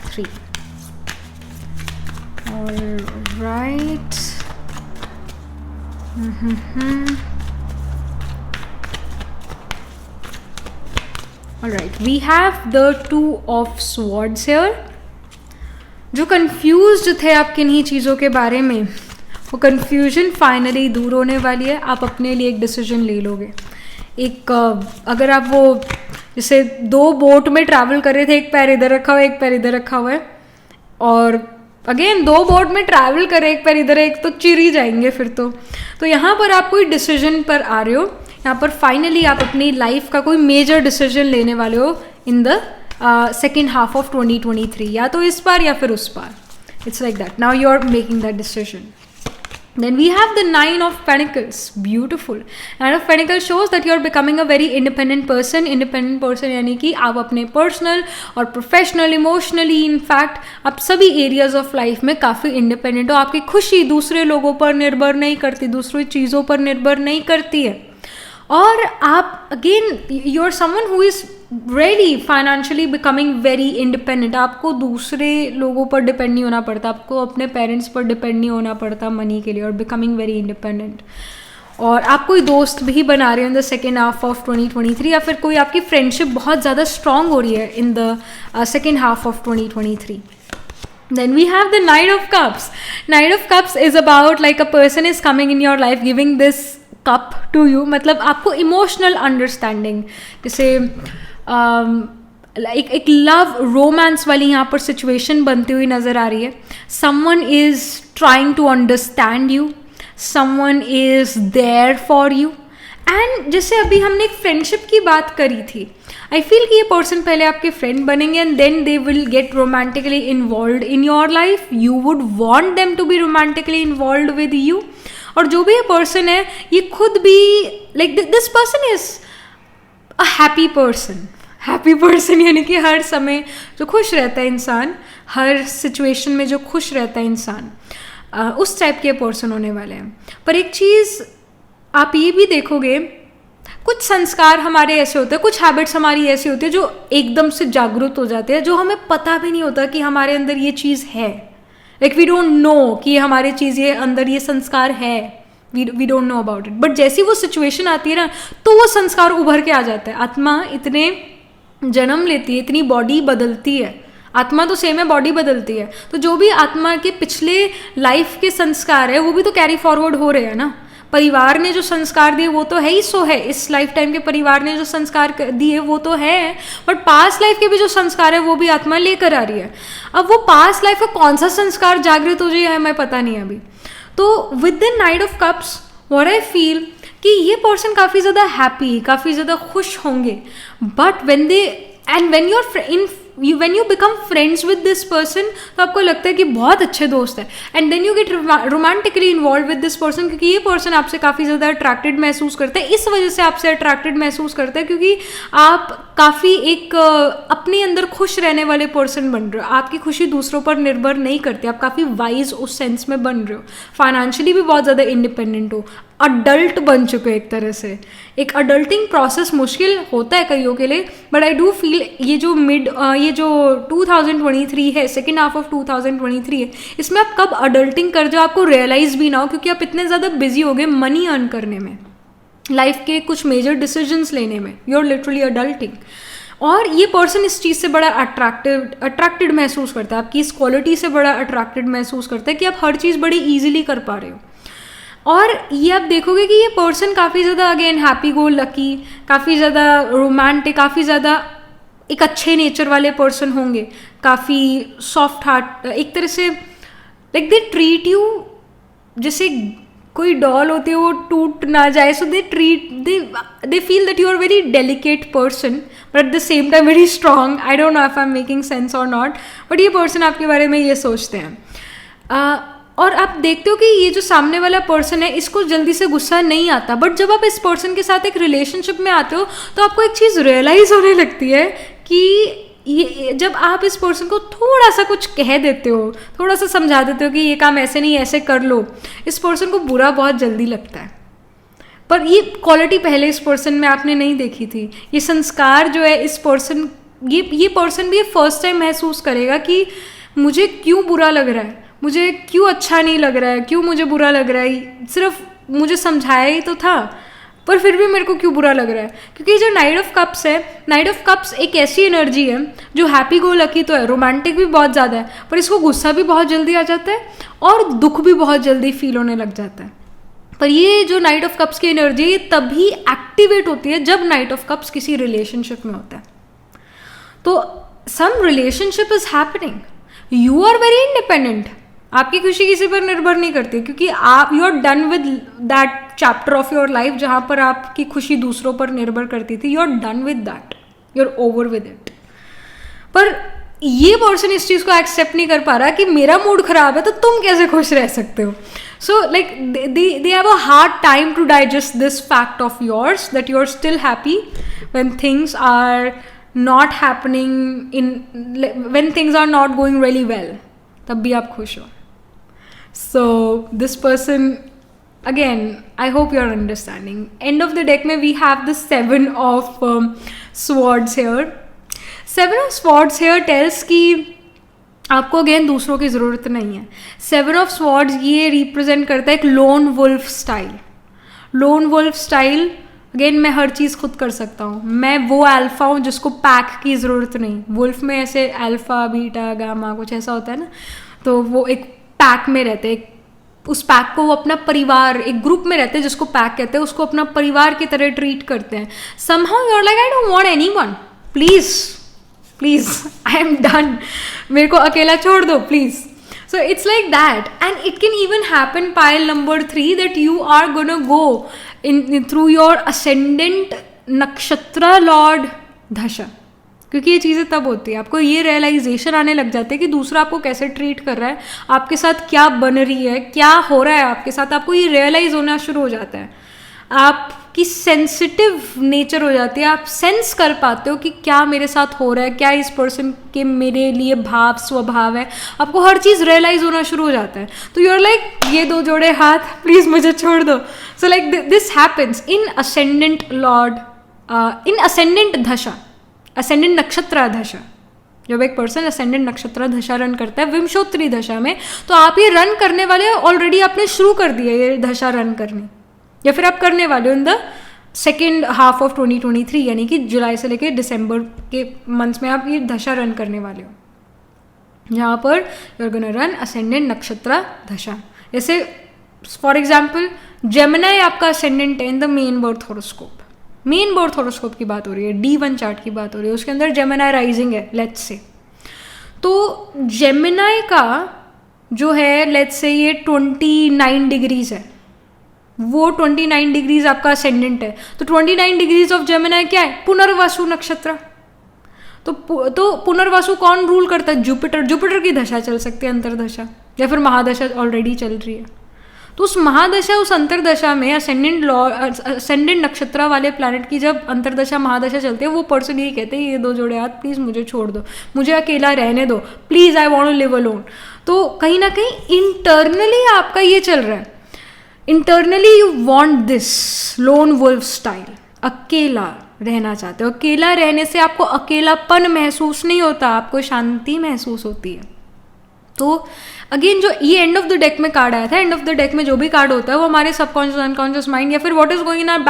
3. All right. All right. We have the 2 of swords here. जो confused थे आप किन्हीं चीज़ों के बारे में, वो confusion finally दूर होने वाली है। आप अपने लिए एक decision ले लोगे। एक अगर आप वो जैसे 2 बोट में ट्रैवल कर रहे थे, एक पैर इधर रखा हुआ है, एक पैर इधर रखा हुआ है, और अगेन 2 बोट में ट्रैवल कर रहे, एक पैर इधर है, एक तो चिर ही जाएंगे फिर तो यहाँ पर आप कोई डिसीजन पर आ रहे हो। यहाँ पर फाइनली आप अपनी लाइफ का कोई मेजर डिसीजन लेने वाले हो in the second half of 2023, या तो इस बार या फिर उस बार। It's like that, now you are making that decision. Then we have the 9 of Pentacles. Beautiful. 9 of Pentacles shows that you are becoming a very independent person. Independent person यानी कि आप अपने personal और professional, emotionally, in fact, आप सभी areas of life में काफ़ी independent हो। आपकी खुशी दूसरे लोगों पर निर्भर नहीं करती, दूसरी चीज़ों पर निर्भर नहीं करती है। और आप again you are someone who is really financially becoming very independent. आपको दूसरे लोगों पर डिपेंड नहीं होना पड़ता, आपको अपने पेरेंट्स पर डिपेंड नहीं होना पड़ता मनी के लिए, और बिकमिंग वेरी इंडिपेंडेंट। और आप कोई दोस्त भी बना रहे हो in the second half of 2023, या फिर कोई आपकी फ्रेंडशिप बहुत ज़्यादा स्ट्रांग हो रही है in the second half of 2023. Then we have the Knight of Cups. Knight of Cups is about like a person is coming in your life giving this cup to you. मतलब आपको emotional understanding, जैसे एक love romance वाली यहाँ पर situation बनती हुई नज़र आ रही है. Someone is trying to understand you, someone is there for you. And जैसे अभी हमने एक फ्रेंडशिप की बात करी थी, आई फील कि ये पर्सन पहले आपके फ्रेंड बनेंगे and then they will get romantically involve in your life. You would want them to be romantically involve with you. और जो भी ये पर्सन है ये खुद भी like this person is a happy person. Happy person यानी कि हर समय जो खुश रहता है इंसान, हर सिचुएशन में जो खुश रहता है इंसान, उस टाइप के पर्सन होने वाले हैं. पर एक चीज़ आप ये भी देखोगे कुछ संस्कार हमारे ऐसे होते हैं, कुछ हैबिट्स हमारी ऐसी होती है जो एकदम से जागरूक हो जाते हैं, जो हमें पता भी नहीं होता कि हमारे अंदर ये चीज़ है। लाइक वी डोंट नो कि हमारे चीज़ ये अंदर ये संस्कार है, we don't know about it, but जैसी वो सिचुएशन आती है ना तो वो संस्कार उभर के आ जाता है। आत्मा इतने जन्म लेती है, इतनी बॉडी बदलती है, आत्मा तो सेम है, बॉडी बदलती है, तो जो भी आत्मा के पिछले लाइफ के संस्कार है वो भी तो कैरी फॉरवर्ड हो रहे हैं ना। परिवार ने जो संस्कार दिए वो तो है ही, सो है इस लाइफ टाइम के परिवार ने जो संस्कार दिए वो तो है, बट पास्ट लाइफ के भी जो संस्कार है वो भी आत्मा लेकर आ रही है। अब वो पास्ट लाइफ का कौन सा संस्कार जागृत हो जाए हमें पता नहीं अभी। तो with the night of cups what I feel कि ये पर्सन काफ़ी ज़्यादा हैप्पी, काफ़ी ज़्यादा खुश होंगे, but when they and when you become friends with this person तो आपको लगता है कि बहुत अच्छे दोस्त है, and then you get romantically involve with this person, क्योंकि ये पर्सन आपसे काफ़ी ज़्यादा अट्रैक्टेड महसूस करता है। इस वजह से आपसे अट्रैक्टेड महसूस करता है क्योंकि आप काफ़ी एक अपने अंदर खुश रहने वाले पर्सन बन रहे हो, आपकी खुशी दूसरों पर निर्भर नहीं करती, आप काफ़ी वाइज उस सेंस में बन रहे हो, फाइनेंशियली भी बहुत ज़्यादा इंडिपेंडेंट हो, अडल्ट बन चुके हो एक तरह से। एक अडल्टिंग प्रोसेस मुश्किल होता है कईयों के लिए, बट आई डू फील ये जो 2023 है, सेकेंड हाफ ऑफ 2023 है, इसमें आप कब अडल्टिंग कर जाओ आपको रियलाइज़ भी ना हो, क्योंकि आप इतने ज़्यादा बिजी हो गए मनी अर्न करने में, लाइफ के कुछ मेजर डिसीजंस लेने में, यू आर लिटरली अडल्टिंग। और ये पर्सन इस चीज़ से बड़ा अट्रैक्टेड महसूस करता है, आपकी इस क्वालिटी से बड़ा अट्रैक्टेड महसूस करता है कि आप हर चीज़ बड़ी ईजिली कर पा रहे हो। और ये आप देखोगे कि ये पर्सन काफ़ी ज़्यादा अगेन हैप्पी गो लकी, काफ़ी ज़्यादा रोमांटिक, काफ़ी ज़्यादा एक अच्छे नेचर वाले पर्सन होंगे, काफ़ी सॉफ्ट हार्ट, एक तरह से लाइक दे ट्रीट यू जैसे कोई डॉल होती है वो टूट ना जाए, so they feel that you are very delicate person but at the same time very strong. I don't know if I am making sense or not, but ये person आपके बारे में ये सोचते हैं। और आप देखते हो कि ये जो सामने वाला पर्सन है इसको जल्दी से गुस्सा नहीं आता, बट जब आप इस पर्सन के साथ एक रिलेशनशिप में आते हो तो आपको एक चीज़ रियलाइज होने लगती है कि ये जब आप इस पर्सन को थोड़ा सा कुछ कह देते हो, थोड़ा सा समझा देते हो कि ये काम ऐसे नहीं ऐसे कर लो, इस पर्सन को बुरा बहुत जल्दी लगता है। पर ये क्वालिटी पहले इस पर्सन में आपने नहीं देखी थी, ये संस्कार जो है इस पर्सन, ये पर्सन भी फर्स्ट टाइम महसूस करेगा कि मुझे क्यों बुरा लग रहा है, मुझे क्यों अच्छा नहीं लग रहा है, क्यों मुझे बुरा लग रहा है, सिर्फ मुझे समझाया ही तो था पर फिर भी मेरे को क्यों बुरा लग रहा है। क्योंकि जो नाइट ऑफ कप्स है, नाइट ऑफ कप्स एक ऐसी एनर्जी है जो हैप्पी गो लकी तो है, रोमांटिक भी बहुत ज़्यादा है, पर इसको गुस्सा भी बहुत जल्दी आ जाता है और दुख भी बहुत जल्दी फील होने लग जाता है। पर ये जो नाइट ऑफ कप्स की एनर्जी ये तभी एक्टिवेट होती है जब नाइट ऑफ कप्स किसी रिलेशनशिप में होता है। तो some relationship is happening, you are very independent, आपकी खुशी किसी पर निर्भर नहीं करती क्योंकि आप you are done with that chapter of your life जहाँ पर आपकी खुशी दूसरों पर निर्भर करती थी, you are done with that, you are over with it. पर ये पर्सन इस चीज़ को एक्सेप्ट नहीं कर पा रहा कि मेरा मूड खराब है तो तुम कैसे खुश रह सकते हो। So like they have a hard time to digest this fact of yours that you are still happy when things are not happening when things are not going really well, तब भी आप खुश हो। So this person, again, I hope you are understanding. End of the deck में we have the 7 of swords here. 7 of swords here tells कि आपको again दूसरों की ज़रूरत नहीं है। 7 of swords ये रिप्रेजेंट करता है एक lone wolf style. Lone wolf style again मैं हर चीज़ खुद कर सकता हूँ, मैं वो अल्फ़ा हूँ जिसको पैक की ज़रूरत नहीं। वुल्फ में ऐसे अल्फ़ा बीटा गामा कुछ ऐसा होता है ना, तो वो एक पैक में रहते हैं, उस पैक को वो अपना परिवार, एक ग्रुप में रहते हैं जिसको पैक कहते हैं, उसको अपना परिवार की तरह ट्रीट करते हैं। Somehow you are like I don't want anyone, please please I am done, मेरे को अकेला छोड़ दो please. So it's like that and it can even happen pile number 3 that you are gonna go in through your ascendant nakshatra lord dasha, क्योंकि ये चीज़ें तब होती है आपको ये रियलाइजेशन आने लग जाती है कि दूसरा आपको कैसे ट्रीट कर रहा है, आपके साथ क्या बन रही है, क्या हो रहा है आपके साथ, आपको ये रियलाइज़ होना शुरू हो जाता है। आप आपकी सेंसिटिव नेचर हो जाती है, आप सेंस कर पाते हो कि क्या मेरे साथ हो रहा है, क्या इस पर्सन के मेरे लिए भाव स्वभाव है, आपको हर चीज़ रियलाइज होना शुरू हो जाता है. तो यू आर लाइक ये दो जोड़े हाथ प्लीज़ मुझे छोड़ दो. So like this happens in ascendant Lord, in ascendant दशा, असेंडेंट नक्षत्र दशा. जब एक पर्सन असेंडेंट नक्षत्र दशा रन करता है विंशोत्तरी दशा में, तो आप ये रन करने वाले ऑलरेडी आपने शुरू कर दिया ये दशा रन करनी, या फिर आप करने वाले हो in the second half of 2023, यानी कि जुलाई से लेकर दिसंबर के मंथ्स में आप ये दशा रन करने वाले हो, जहाँ पर you are gonna run ascendant nakshatra dasha. जैसे फॉर एग्जाम्पल जेमिनी आपका असेंडेंट है in the main birth horoscope. Main birth horoscope की बात हो रही है, D1 चार्ट की बात हो रही है, उसके अंदर जेमिनी राइजिंग है लेट्स से. तो जेमिनी का जो है लेट्स से ये 29 डिग्रीज है, वो 29 डिग्रीज आपका असेंडेंट है. तो 29 डिग्रीज ऑफ जेमिनी क्या है? पुनर्वसु नक्षत्र. तो पुनर्वसु कौन रूल करता है? जुपिटर. जुपिटर की दशा चल सकती है, अंतरदशा, या फिर महादशा ऑलरेडी चल रही है. तो उस महादशा, उस अंतरदशा में असेंडेंट नक्षत्र वाले प्लैनेट की जब अंतरदशा महादशा चलती है, वो पर्सन यही कहते हैं ये दो जोड़े हाथ प्लीज़ मुझे छोड़ दो, मुझे अकेला रहने दो, please I want to live alone. तो कहीं ना कहीं इंटरनली आपका ये चल रहा है, internally you want this lone wolf style, अकेला रहना चाहते हो. अकेला रहने से आपको अकेलापन महसूस नहीं होता, आपको शांति महसूस होती है. तो अगेन जो ये एंड ऑफ द डेक में कार्ड आया था, एंड ऑफ द डेक में जो भी कार्ड होता है वो हमारे सबकॉन्शियस अनकॉन्शियस माइंड या फिर what is going in our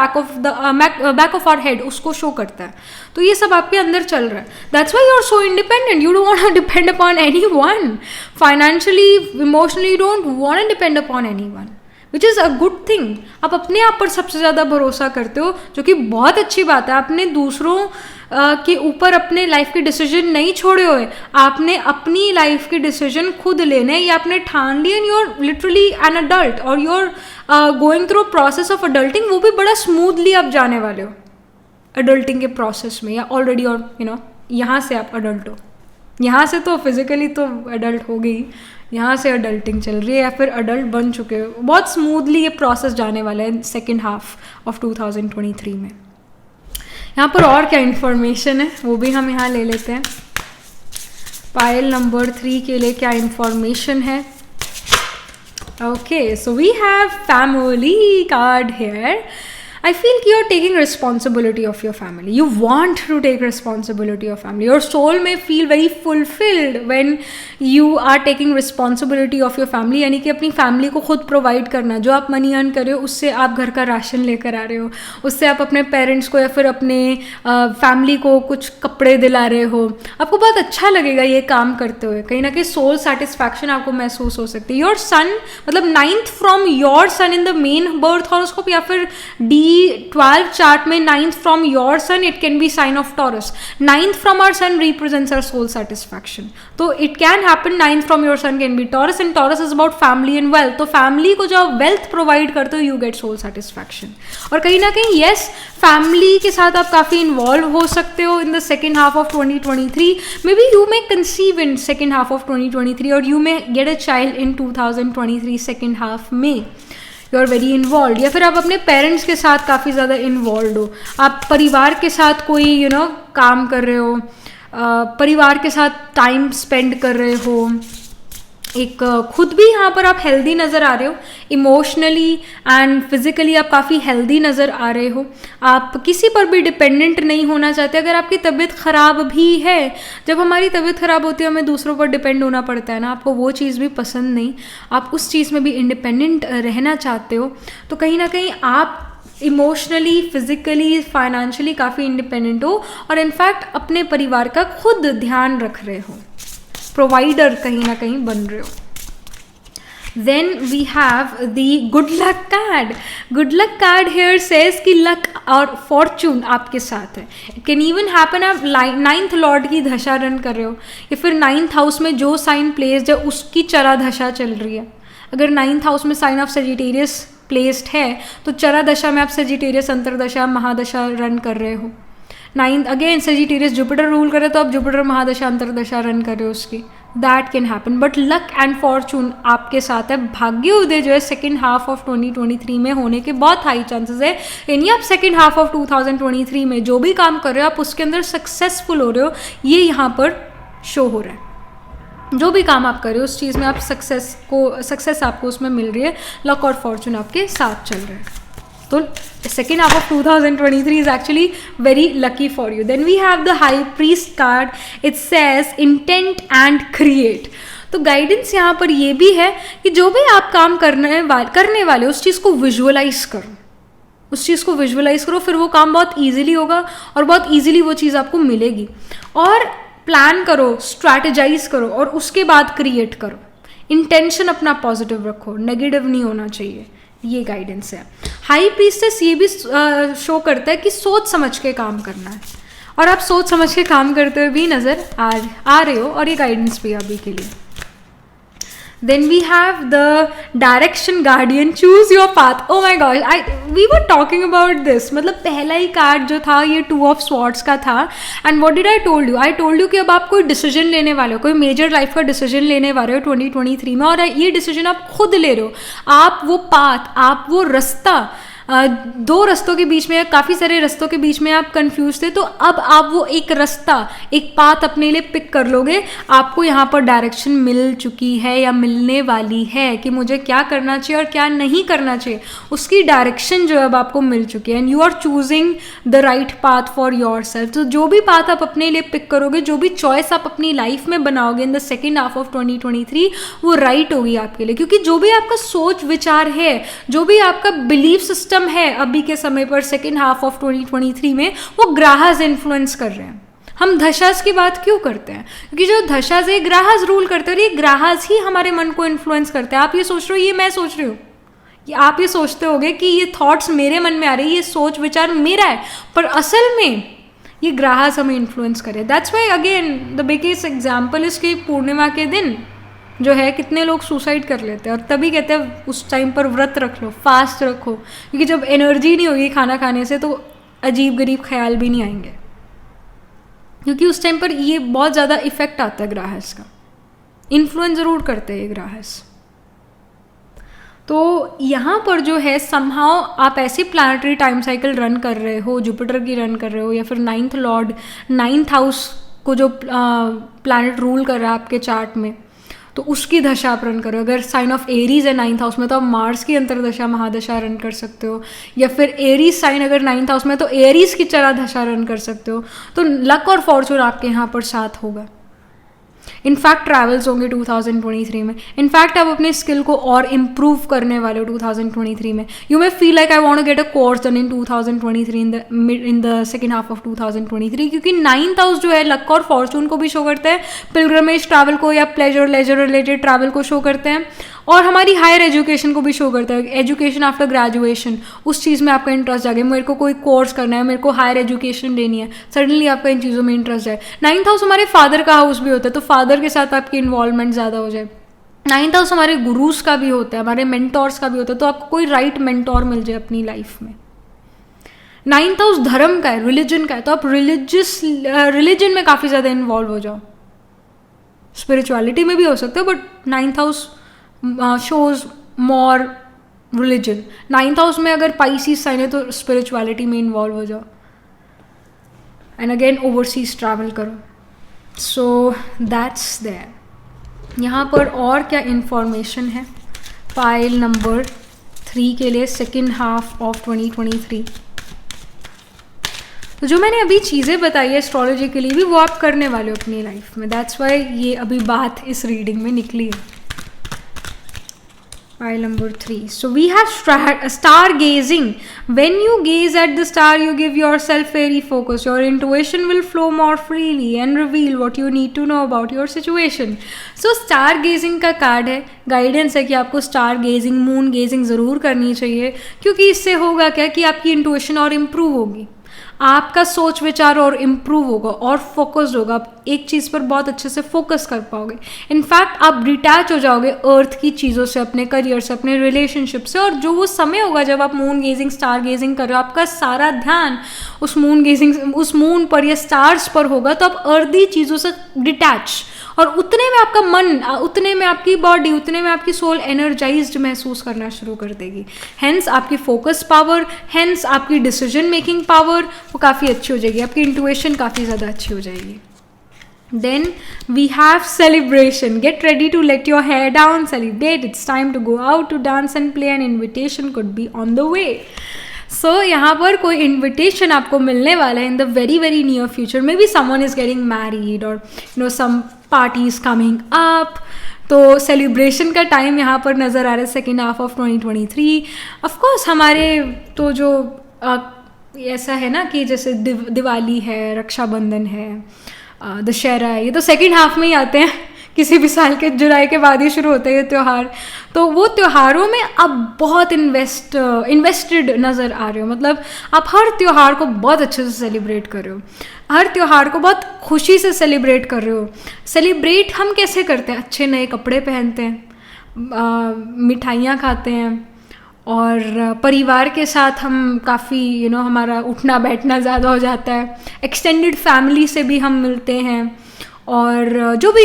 back of our head उसको शो करता है. तो ये सब आपके अंदर चल रहा है. That's why you are so independent. You don't want to depend upon anyone financially, emotionally. You don't want to depend upon anyone, which is a good thing. आप अपने आप पर सबसे ज़्यादा भरोसा करते हो, जो कि बहुत अच्छी बात है. आपने दूसरों के ऊपर अपने लाइफ के डिसीजन नहीं छोड़े हुए, आपने अपनी लाइफ के डिसीजन खुद लेने, ये आपने ठान लिए. And you are literally an adult और you are going through process of adulting. वो भी बड़ा स्मूथली आप जाने वाले हो अडल्टिंग के प्रोसेस में, या ऑलरेडी, और यू नो यहाँ से आप अडल्ट हो. यहाँ से तो फिजिकली तो अडल्ट हो गई, यहाँ से अडल्टिंग चल रही है या फिर अडल्ट बन चुके हो. बहुत स्मूथली ये प्रोसेस जाने वाला है सेकेंड हाफ ऑफ 2023 में. यहाँ पर और क्या इन्फॉर्मेशन है वो भी हम यहाँ ले लेते हैं. पायल नंबर 3 के लिए क्या इन्फॉर्मेशन है? Okay, so we have family card here. I feel you are taking responsibility of your family. You want to take responsibility of family. Your soul may feel very fulfilled when you are taking responsibility of your family. यानी कि अपनी family को खुद provide करना. जो आप money earn कर रहे हो उससे आप घर का राशन लेकर आ रहे हो, उससे आप अपने पेरेंट्स को या फिर अपने फैमिली को कुछ कपड़े दिला रहे हो. आपको बहुत अच्छा लगेगा ये काम करते हुए. कहीं ना कहीं सोल सेटिस्फैक्शन आपको महसूस हो सकती है. योर सन, मतलब 9th from your sun in the main birth horoscope, या फिर D12 चार्ट में 9th from your sun, it can be sign of Taurus. 9th from our sun represents our soul satisfaction. तो it can happen 9th from your sun can be Taurus, and Taurus is about family and wealth. तो family को जो आप wealth provide करते हो, you get soul satisfaction. और कहीं ना कहीं येस, फैमिली के साथ आप काफ़ी इन्वॉल्व हो सकते हो in the second half of 2023. May be you may conceive in second half of 2023 और you may get a child in 2023 second half में. यू आर वेरी इन्वॉल्व, या फिर आप अपने पेरेंट्स के साथ काफ़ी ज़्यादा इन्वॉल्व हो. आप परिवार के साथ कोई यू नो काम कर रहे हो, परिवार के साथ टाइम स्पेंड कर रहे हो. एक खुद भी यहाँ पर आप हेल्दी नज़र आ रहे हो. इमोशनली एंड फिजिकली आप काफ़ी हेल्दी नज़र आ रहे हो. आप किसी पर भी डिपेंडेंट नहीं होना चाहते. अगर आपकी तबीयत ख़राब भी है, जब हमारी तबीयत ख़राब होती है हमें दूसरों पर डिपेंड होना पड़ता है ना, आपको वो चीज़ भी पसंद नहीं. आप उस चीज़ में भी इंडिपेंडेंट रहना चाहते हो. तो कहीं ना कहीं आप इमोशनली, फिजिकली, फाइनेंशियली काफ़ी इंडिपेंडेंट हो और इनफैक्ट अपने परिवार का खुद ध्यान रख रहे हो. प्रोवाइडर कहीं ना कहीं बन रहे हो. Then we have the good luck card. Good luck card here says कि luck और fortune आपके साथ है. It can even happen आप 9th लॉर्ड की दशा रन कर रहे हो, या फिर 9th हाउस में जो साइन प्लेस्ड है उसकी चरा दशा चल रही है. अगर 9th हाउस में साइन ऑफ सेजिटेरियस प्लेस्ड है तो चरा दशा में आप सेजिटेरियस अंतरदशा महादशा रन कर रहे हो. 9th again Sagittarius Jupiter rule करे तो आप जुपिटर महादशा अंतरदशा रन कर रहे हो उसकी. That can happen, but luck and Fortune आपके साथ है। भाग्य उदय जो है सेकेंड हाफ ऑफ 2023 में होने के बहुत हाई चांसेस है। यानी आप सेकेंड हाफ ऑफ 2023 में जो भी काम कर रहे हो आप उसके अंदर सक्सेसफुल हो रहे हो, ये यहाँ पर शो हो रहा है। जो भी काम आप कर रहे हो उस चीज़ में आप सक्सेस आपको उसमें मिल रही है, लक और फॉर्चून आपके साथ चल रहे हैं। तो second half of 2023 is actually very lucky for you. Then we have the High Priest card. It says intent and create. तो गाइडेंस यहाँ पर ये भी है कि जो भी आप काम करने वाले उस चीज़ को विजुअलाइज करो, उस चीज़ को विजुअलाइज करो, फिर वो काम बहुत ईजिली होगा और बहुत ईजिली वो चीज़ आपको मिलेगी। और प्लान करो, स्ट्रैटेजाइज करो और उसके बाद क्रिएट करो। इंटेंशन अपना पॉजिटिव रखो, नेगेटिव नहीं होना चाहिए, ये गाइडेंस है। हाई प्रीस्टेस ये भी शो करता है कि सोच समझ के काम करना है, और आप सोच समझ के काम करते हुए भी नज़र आ रहे हो, और ये गाइडेंस भी अभी के लिए। Then we have the direction guardian, choose your path. Oh my god, we were talking about this. मतलब पहला ही कार्ड जो था ये 2 of Swords का था, and what did I told you? I told you कि अब आप कोई डिसीजन लेने वाले हो, कोई मेजर लाइफ का डिसीजन लेने वाले हो 2023 में, और ये डिसीजन आप खुद ले रहे हो। आप वो पाथ, आप वो रास्ता, 2 रास्तों के बीच में, काफ़ी सारे रास्तों के बीच में आप कंफ्यूज थे, तो अब आप वो एक रास्ता, एक पाथ अपने लिए पिक कर लोगे। आपको यहाँ पर डायरेक्शन मिल चुकी है या मिलने वाली है कि मुझे क्या करना चाहिए और क्या नहीं करना चाहिए, उसकी डायरेक्शन जो है अब आपको मिल चुकी है। And you are choosing the right path for yourself. तो जो भी पाथ आप अपने लिए पिक करोगे, जो भी चॉइस आप अपनी लाइफ में बनाओगे इन द सेकेंड हाफ ऑफ 2023, वो राइट होगी आपके लिए। क्योंकि जो भी आपका सोच विचार है, जो भी आपका बिलीफ सिस्टम है अभी के समय पर सेकेंड हाफ ऑफ 2023 में, वो ग्रहज इन्फ्लुएंस कर रहे हैं। हम दशास की बात क्यों करते हैं? क्योंकि जो दशास है ग्रहज रूल करते हैं, और ये ग्रहज ही हमारे मन को इन्फ्लुएंस करते हैं। आप ये सोच रहे हो, ये मैं सोच रही हूँ, आप ये सोचते होगे कि ये थॉट्स मेरे मन में आ रही है, ये सोच विचार मेरा है, पर असल में ये ग्रहज हमें इन्फ्लुएंस करे। That's why again the biggest example is कि पूर्णिमा के दिन जो है कितने लोग सुसाइड कर लेते हैं, और तभी कहते हैं उस टाइम पर व्रत रख लो, फास्ट रखो, क्योंकि जब एनर्जी नहीं होगी खाना खाने से तो अजीब गरीब ख्याल भी नहीं आएंगे, क्योंकि उस टाइम पर ये बहुत ज़्यादा इफेक्ट आता है ग्रहस का, इन्फ्लुएंस ज़रूर करते हैं ग्रहस। तो यहाँ पर जो है समहाउ आप ऐसी प्लानिटरी टाइम साइकिल रन कर रहे हो, जुपिटर की रन कर रहे हो, या फिर 9th लॉर्ड 9th हाउस को जो प्लानट रूल कर रहा है आपके चार्ट में, तो उसकी दशा आप रन करो। अगर साइन ऑफ एरीज है 9th हाउस में तो आप मार्स की अंतरदशा महादशा रन कर सकते हो, या फिर एरीज साइन अगर 9th हाउस में तो एरीज की चरा दशा रन कर सकते हो। तो लक और फॉर्चून आपके यहाँ पर साथ होगा। इनफैक्ट ट्रैवल्स होंगे 2023 में। इनफैक्ट आप अपने स्किल को और इम्प्रूव करने वाले हो 2023 में। You may feel like I want to get a course done in 2023 in the second half of 2023, क्योंकि 9th हाउस जो है लक और फॉर्चून को भी शो करते हैं, पिलग्रमेज ट्रैवल को या प्लेजर लेजर रिलेटेड ट्रैवल को शो करते हैं, और हमारी हायर एजुकेशन को भी शो करता है। एजुकेशन आफ्टर ग्रेजुएशन, उस चीज़ में आपका इंटरेस्ट जागे, मेरे को कोई कोर्स करना है, मेरे को हायर एजुकेशन लेनी है, सडनली आपका इन चीज़ों में इंटरेस्ट जाए। 9th हाउस हमारे फादर का हाउस भी होता है, तो फादर के साथ आपकी इन्वॉल्वमेंट ज़्यादा हो जाए। 9th हाउस हमारे गुरुज का भी होता है, हमारे मेंटोर्स का भी होता है, तो आपको कोई राइट मेंटोर मिल जाए अपनी लाइफ में। 9th हाउस धर्म का है, रिलीजन का है, तो आप रिलीजन में काफ़ी ज़्यादा इन्वॉल्व हो जाओ। स्पिरिचुअलिटी में भी हो सकते हो, but 9th house shows more religion। 9th house में अगर पाइसिस साइन है तो स्पिरिचुअलिटी में इन्वॉल्व हो जाओ, एंड अगेन ओवरसीज ट्रैवल करो। So that's there. यहाँ पर और क्या इन्फॉर्मेशन है फाइल नंबर 3 के लिए सेकेंड हाफ ऑफ 2023। तो जो मैंने अभी चीज़ें बताई है एस्ट्रोलॉजी के लिए भी, वो आप करने वाले हो अपनी लाइफ में। दैट्स वाई ये अभी बात इस रीडिंग में निकली है। File number 3. So we have stargazing. When you gaze at the star, you give yourself very focus. Your intuition will flow more freely and reveal what you need to know about your situation. So stargazing का card है, guidance है कि आपको star gazing, moon gazing ज़रूर करनी चाहिए, क्योंकि इससे होगा क्या कि आपकी इंट्यूशन और इम्प्रूव होगी, आपका सोच विचार और इम्प्रूव होगा और फोकस्ड होगा, आप एक चीज़ पर बहुत अच्छे से फोकस कर पाओगे। इनफैक्ट आप डिटैच हो जाओगे अर्थ की चीज़ों से, अपने करियर से, अपने रिलेशनशिप से, और जो वो समय होगा जब आप मून गेजिंग, स्टार गेजिंग कर रहे हो, आपका सारा ध्यान उस मून गेजिंग, उस मून पर या स्टार्स पर होगा, तो आप अर्दी चीज़ों से डिटैच और उतने में आपका मन, उतने में आपकी बॉडी, उतने में आपकी सोल एनर्जाइज्ड महसूस करना शुरू कर देगी। हेंस आपकी फोकस पावर, हेंस आपकी डिसीजन मेकिंग पावर वो काफ़ी अच्छी हो जाएगी, आपकी इंट्यूशन काफ़ी ज़्यादा अच्छी हो जाएगी। Then we have celebration. Get ready to let your hair down, celebrate. It's time to go out to dance and play. An invitation could be on the way. So यहाँ पर कोई invitation आपको मिलने वाला है in the very very near future. Maybe someone is getting married or some party is coming up. तो celebration का time यहाँ पर नज़र आ रहा है सेकेंड हाफ ऑफ 2023. ऑफकोर्स हमारे तो जो ऐसा है ना कि जैसे दिवाली है, रक्षाबंधन है, दशहरा है, ये तो सेकेंड हाफ में ही आते हैं, किसी भी साल के जुलाई के बाद ही शुरू होते हैं ये त्यौहार. तो वो त्योहारों में आप बहुत इन्वेस्टेड नज़र आ रहे हो. मतलब आप हर त्यौहार को बहुत अच्छे से सेलिब्रेट कर रहे हो, हर त्यौहार को बहुत खुशी से सेलिब्रेट कर रहे हो. सेलिब्रेट हम कैसे करते हैं? अच्छे नए कपड़े पहनते हैं, मिठाइयाँ खाते हैं, और परिवार के साथ हम काफ़ी हमारा उठना बैठना ज़्यादा हो जाता है. एक्सटेंडेड फैमिली से भी हम मिलते हैं, और जो भी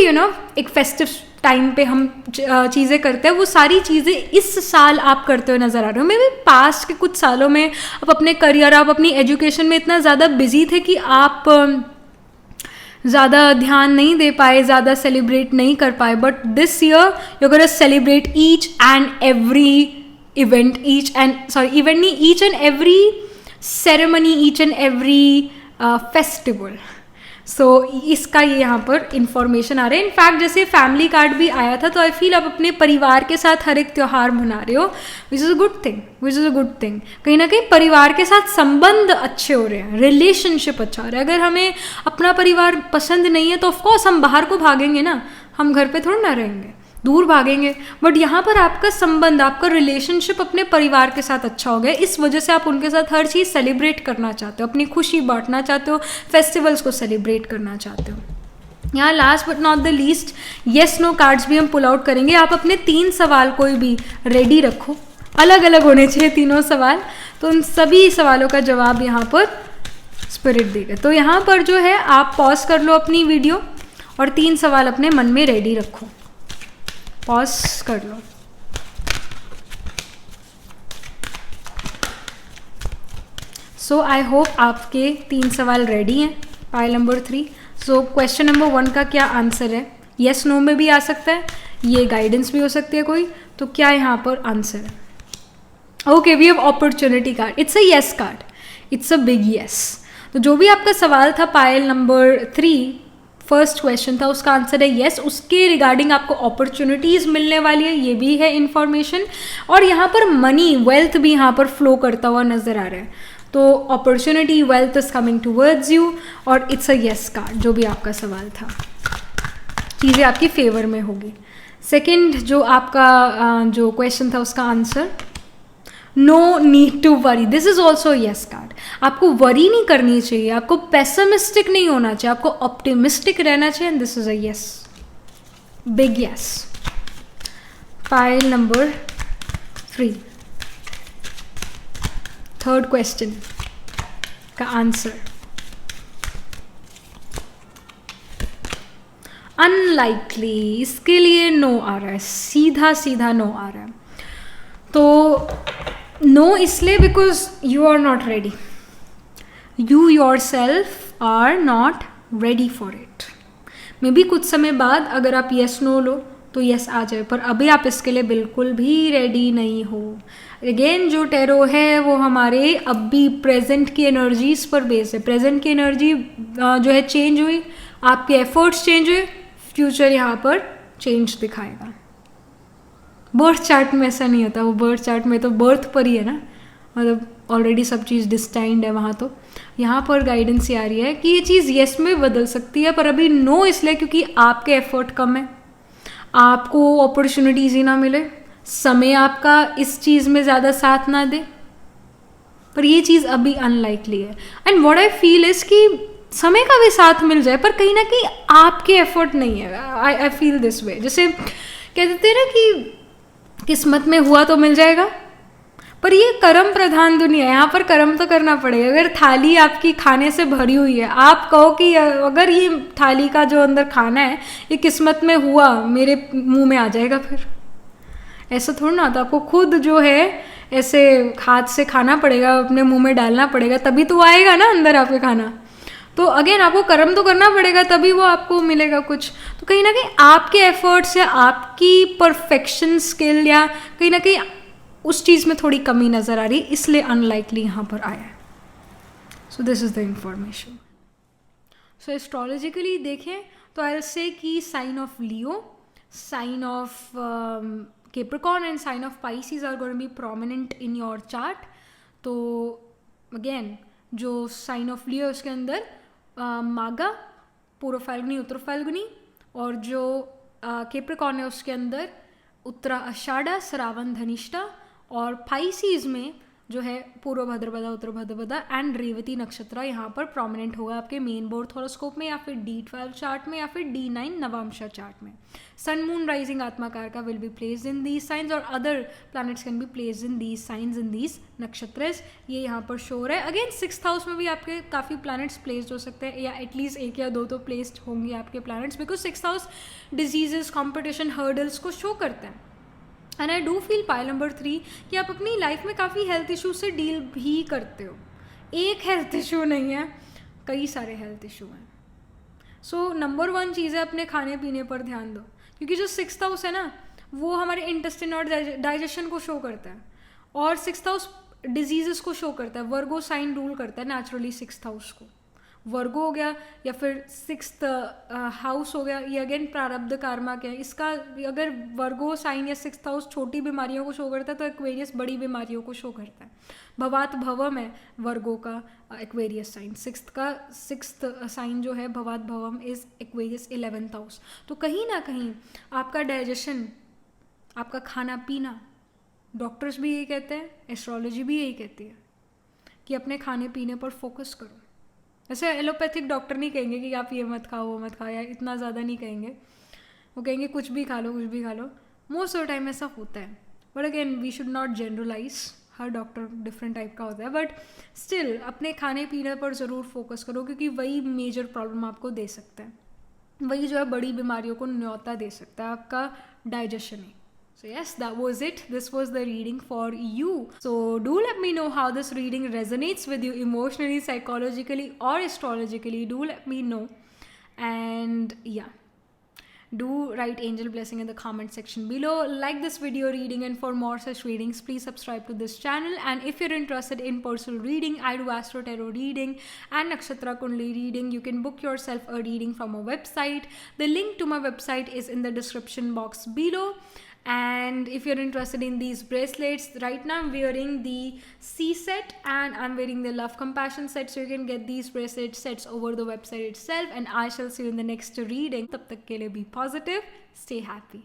एक फेस्टिव टाइम पे हम चीज़ें करते हैं, वो सारी चीज़ें इस साल आप करते हुए नज़र आ रहे हो. मे बी पास्ट के कुछ सालों में आप अपने करियर, आप अपनी एजुकेशन में इतना ज़्यादा बिजी थे कि आप ज़्यादा ध्यान नहीं दे पाए, ज़्यादा सेलिब्रेट नहीं कर पाए. But this year you gonna celebrate each and every event, each and every ceremony, each and every festival. So इसका ये यहाँ पर इंफॉर्मेशन आ रहा है. इनफैक्ट जैसे फैमिली कार्ड भी आया था, तो आई फील आप अपने परिवार के साथ हर एक त्यौहार मना रहे हो, which is a good thing. कहीं ना कहीं परिवार के साथ संबंध अच्छे हो रहे हैं, रिलेशनशिप अच्छा हो रहा है. अगर हमें अपना परिवार पसंद नहीं है तो ऑफकोर्स हम बाहर को भागेंगे ना, हम घर पे थोड़ा ना रहेंगे, दूर भागेंगे. बट यहाँ पर आपका संबंध, आपका रिलेशनशिप अपने परिवार के साथ अच्छा हो गया, इस वजह से आप उनके साथ हर चीज़ सेलिब्रेट करना चाहते हो, अपनी खुशी बांटना चाहते हो, फेस्टिवल्स को सेलिब्रेट करना चाहते हो. यहाँ last but not the least yes no cards भी हम पुल आउट करेंगे. आप अपने 3 सवाल कोई भी रेडी रखो, अलग अलग होने चाहिए तीनों सवाल, तो उन सभी सवालों का जवाब यहाँ पर स्पिरिट देगा. तो यहाँ पर जो है आप पॉज कर लो अपनी वीडियो और 3 सवाल अपने मन में रेडी रखो. पॉज कर लो. सो आई होप आपके 3 सवाल रेडी हैं. Pile number 3. So question number 1 का क्या आंसर है? येस नो में भी आ सकता है, ये गाइडेंस भी हो सकती है कोई. तो क्या यहाँ पर आंसर है? Okay, we have opportunity card. It's a yes card, it's a big yes. तो जो भी आपका सवाल था पाइल नंबर 3, फर्स्ट क्वेश्चन था, उसका आंसर है येस. उसके रिगार्डिंग आपको अपॉर्चुनिटीज़ मिलने वाली है, ये भी है इन्फॉर्मेशन. और यहाँ पर मनी, वेल्थ भी यहाँ पर फ्लो करता हुआ नज़र आ रहा है. तो opportunity, wealth is coming towards you, और इट्स अ येस कार्ड. जो भी आपका सवाल था, चीज़ें आपकी फेवर में होगी. सेकेंड जो आपका जो क्वेश्चन था, उसका answer no need to worry. This is also yes card. आपको वरी नहीं करनी चाहिए, आपको पेसिमिस्टिक नहीं होना चाहिए, आपको ऑप्टिमिस्टिक रहना चाहिए. And this is a yes, big yes. File number 3, third question का आंसर अनलाइकली. इसके लिए नो आ रहा है, सीधा सीधा नो आ रहा है. तो नो इसलिए because you are not ready, you yourself are not ready for it. Maybe कुछ समय बाद अगर आप येस नो लो तो येस आ जाए, पर अभी आप इसके लिए बिल्कुल भी रेडी नहीं हो. अगेन जो टैरो है वो हमारे अभी प्रेजेंट की एनर्जीज पर बेस है. प्रेजेंट की एनर्जी जो है चेंज हुई, आपके एफर्ट्स चेंज हुए, फ्यूचर यहाँ पर चेंज दिखाएगा. बर्थ चार्ट में ऐसा नहीं होता, वो बर्थ चार्ट में तो बर्थ पर ही है ना, मतलब ऑलरेडी सब चीज़ डिस्टाइंड है वहाँ. तो यहाँ पर गाइडेंस ये आ रही है कि ये चीज़ येस में बदल सकती है, पर अभी नो इसलिए क्योंकि आपके एफर्ट कम है, आपको अपॉर्चुनिटीज़ ही ना मिले, समय आपका इस चीज़ में ज़्यादा साथ ना दे. पर ये चीज़ अभी अनलाइकली है. And what I feel is कि समय का भी साथ मिल जाए, पर कहीं ना कहीं आपके एफर्ट नहीं है. आई फील दिस वे. जैसे कह देते हैं ना कि किस्मत में हुआ तो मिल जाएगा, पर ये कर्म प्रधान दुनिया है, यहाँ पर कर्म तो करना पड़ेगा। अगर थाली आपकी खाने से भरी हुई है, आप कहो कि अगर ये थाली का जो अंदर खाना है ये किस्मत में हुआ मेरे मुंह में आ जाएगा, फिर ऐसा थोड़ा ना होता। आपको खुद जो है ऐसे हाथ से खाना पड़ेगा, अपने मुंह में डालना पड़ेगा, तभी तो आएगा ना अंदर आपके खाना। तो अगेन आपको कर्म तो करना पड़ेगा, तभी वो आपको मिलेगा कुछ। तो कहीं ना कहीं आपके एफर्ट्स या आपकी परफेक्शन स्किल या कहीं ना कहीं उस चीज़ में थोड़ी कमी नज़र आ रही, इसलिए अनलाइकली यहाँ पर आया है। So this is the information. So astrologically देखें तो आई विल से कि sign of Leo, sign of Capricorn and sign of Pisces are going to be prominent in your chart. तो अगेन जो साइन ऑफ लियो उसके अंदर मागा, पूर्व फाल्गुनी, उत्तर फाल्गुनी, और जो कैप्रिकॉर्न है उसके अंदर उत्तरा आषाढ़ा, श्रावण धनिष्ठा, और पाइसिस में जो है पूर्व भाद्रपदा, उत्तर भाद्रपदा एंड रेवती नक्षत्र यहाँ पर प्रोमिनेंट होगा आपके मेन बोर्ड हॉरोस्कोप में, या फिर D12 चार्ट में, या फिर D9 नवांशा चार्ट में। सन मून राइजिंग आत्माकार का will be placed in these signs, और other planets can be placed in these signs in these nakshatras. ये यहाँ पर शो है। अगेन 6th हाउस में भी आपके काफ़ी प्लैनेट्स प्लेस्ड हो सकते हैं, या एटलीस्ट 1 या 2 तो प्लेस्ड होंगे आपके planets, because 6th house diseases, competition, hurdles को शो करते हैं। And I do feel pile number 3 कि आप अपनी लाइफ में काफ़ी हेल्थ इशू से डील भी करते हो। एक हेल्थ इशू नहीं है, कई सारे हेल्थ इशू हैं। सो नंबर 1 चीज़ है अपने खाने पीने पर ध्यान दो, क्योंकि जो 6th हाउस है ना वो हमारे इंटेस्टाइन और डाइजेशन को शो करता है, और 6th हाउस डिजीजेस को शो करता है। वर्गो साइन रूल करता है नेचुरली 6th हाउस को। वर्गो हो गया या फिर 6th हाउस हो गया, ये अगेन प्रारब्ध कार्मा क्या है इसका। अगर वर्गो साइन या 6th हाउस छोटी बीमारियों को शो करता है तो एक्वेरियस बड़ी बीमारियों को शो करता है। भवात भवम है वर्गो का एक्वेरियस साइन, 6th साइन जो है भवात भवम इज एक्वेरियस 11th हाउस। तो कहीं ना कहीं आपका डाइजेशन, आपका खाना पीना, डॉक्टर्स भी यही कहते हैं, एस्ट्रोलॉजी भी यही कहती है कि अपने खाने पीने पर फोकस करो। वैसे एलोपैथिक डॉक्टर नहीं कहेंगे कि आप ये मत खाओ वो मत खाओ, या इतना ज़्यादा नहीं कहेंगे, वो कहेंगे कुछ भी खा लो, कुछ भी खा लो। मोस्ट ऑफ टाइम ऐसा होता है, but again we should not generalize, हर डॉक्टर डिफरेंट टाइप का होता है। बट स्टिल अपने खाने पीने पर ज़रूर फोकस करो, क्योंकि वही मेजर प्रॉब्लम आपको दे सकता है, वही जो है बड़ी बीमारियों को न्योता दे सकता है, आपका डाइजेशन है। So yes, that was it. This was the reading for you. So do let me know how this reading resonates with you emotionally, psychologically, or astrologically. Do let me know. And yeah, do write angel blessing in the comment section below. Like this video reading, and for more such readings, please subscribe to this channel. And if you're interested in personal reading, I do Astro Tarot reading and Nakshatra Kundli reading. You can book yourself a reading from a website. The link to my website is in the description box below. And if you're interested in these bracelets, right now I'm wearing the C set and I'm wearing the Love Compassion set, so you can get these bracelet sets over the website itself. And I shall see you in the next reading. Tab tak ke liye be positive, stay happy.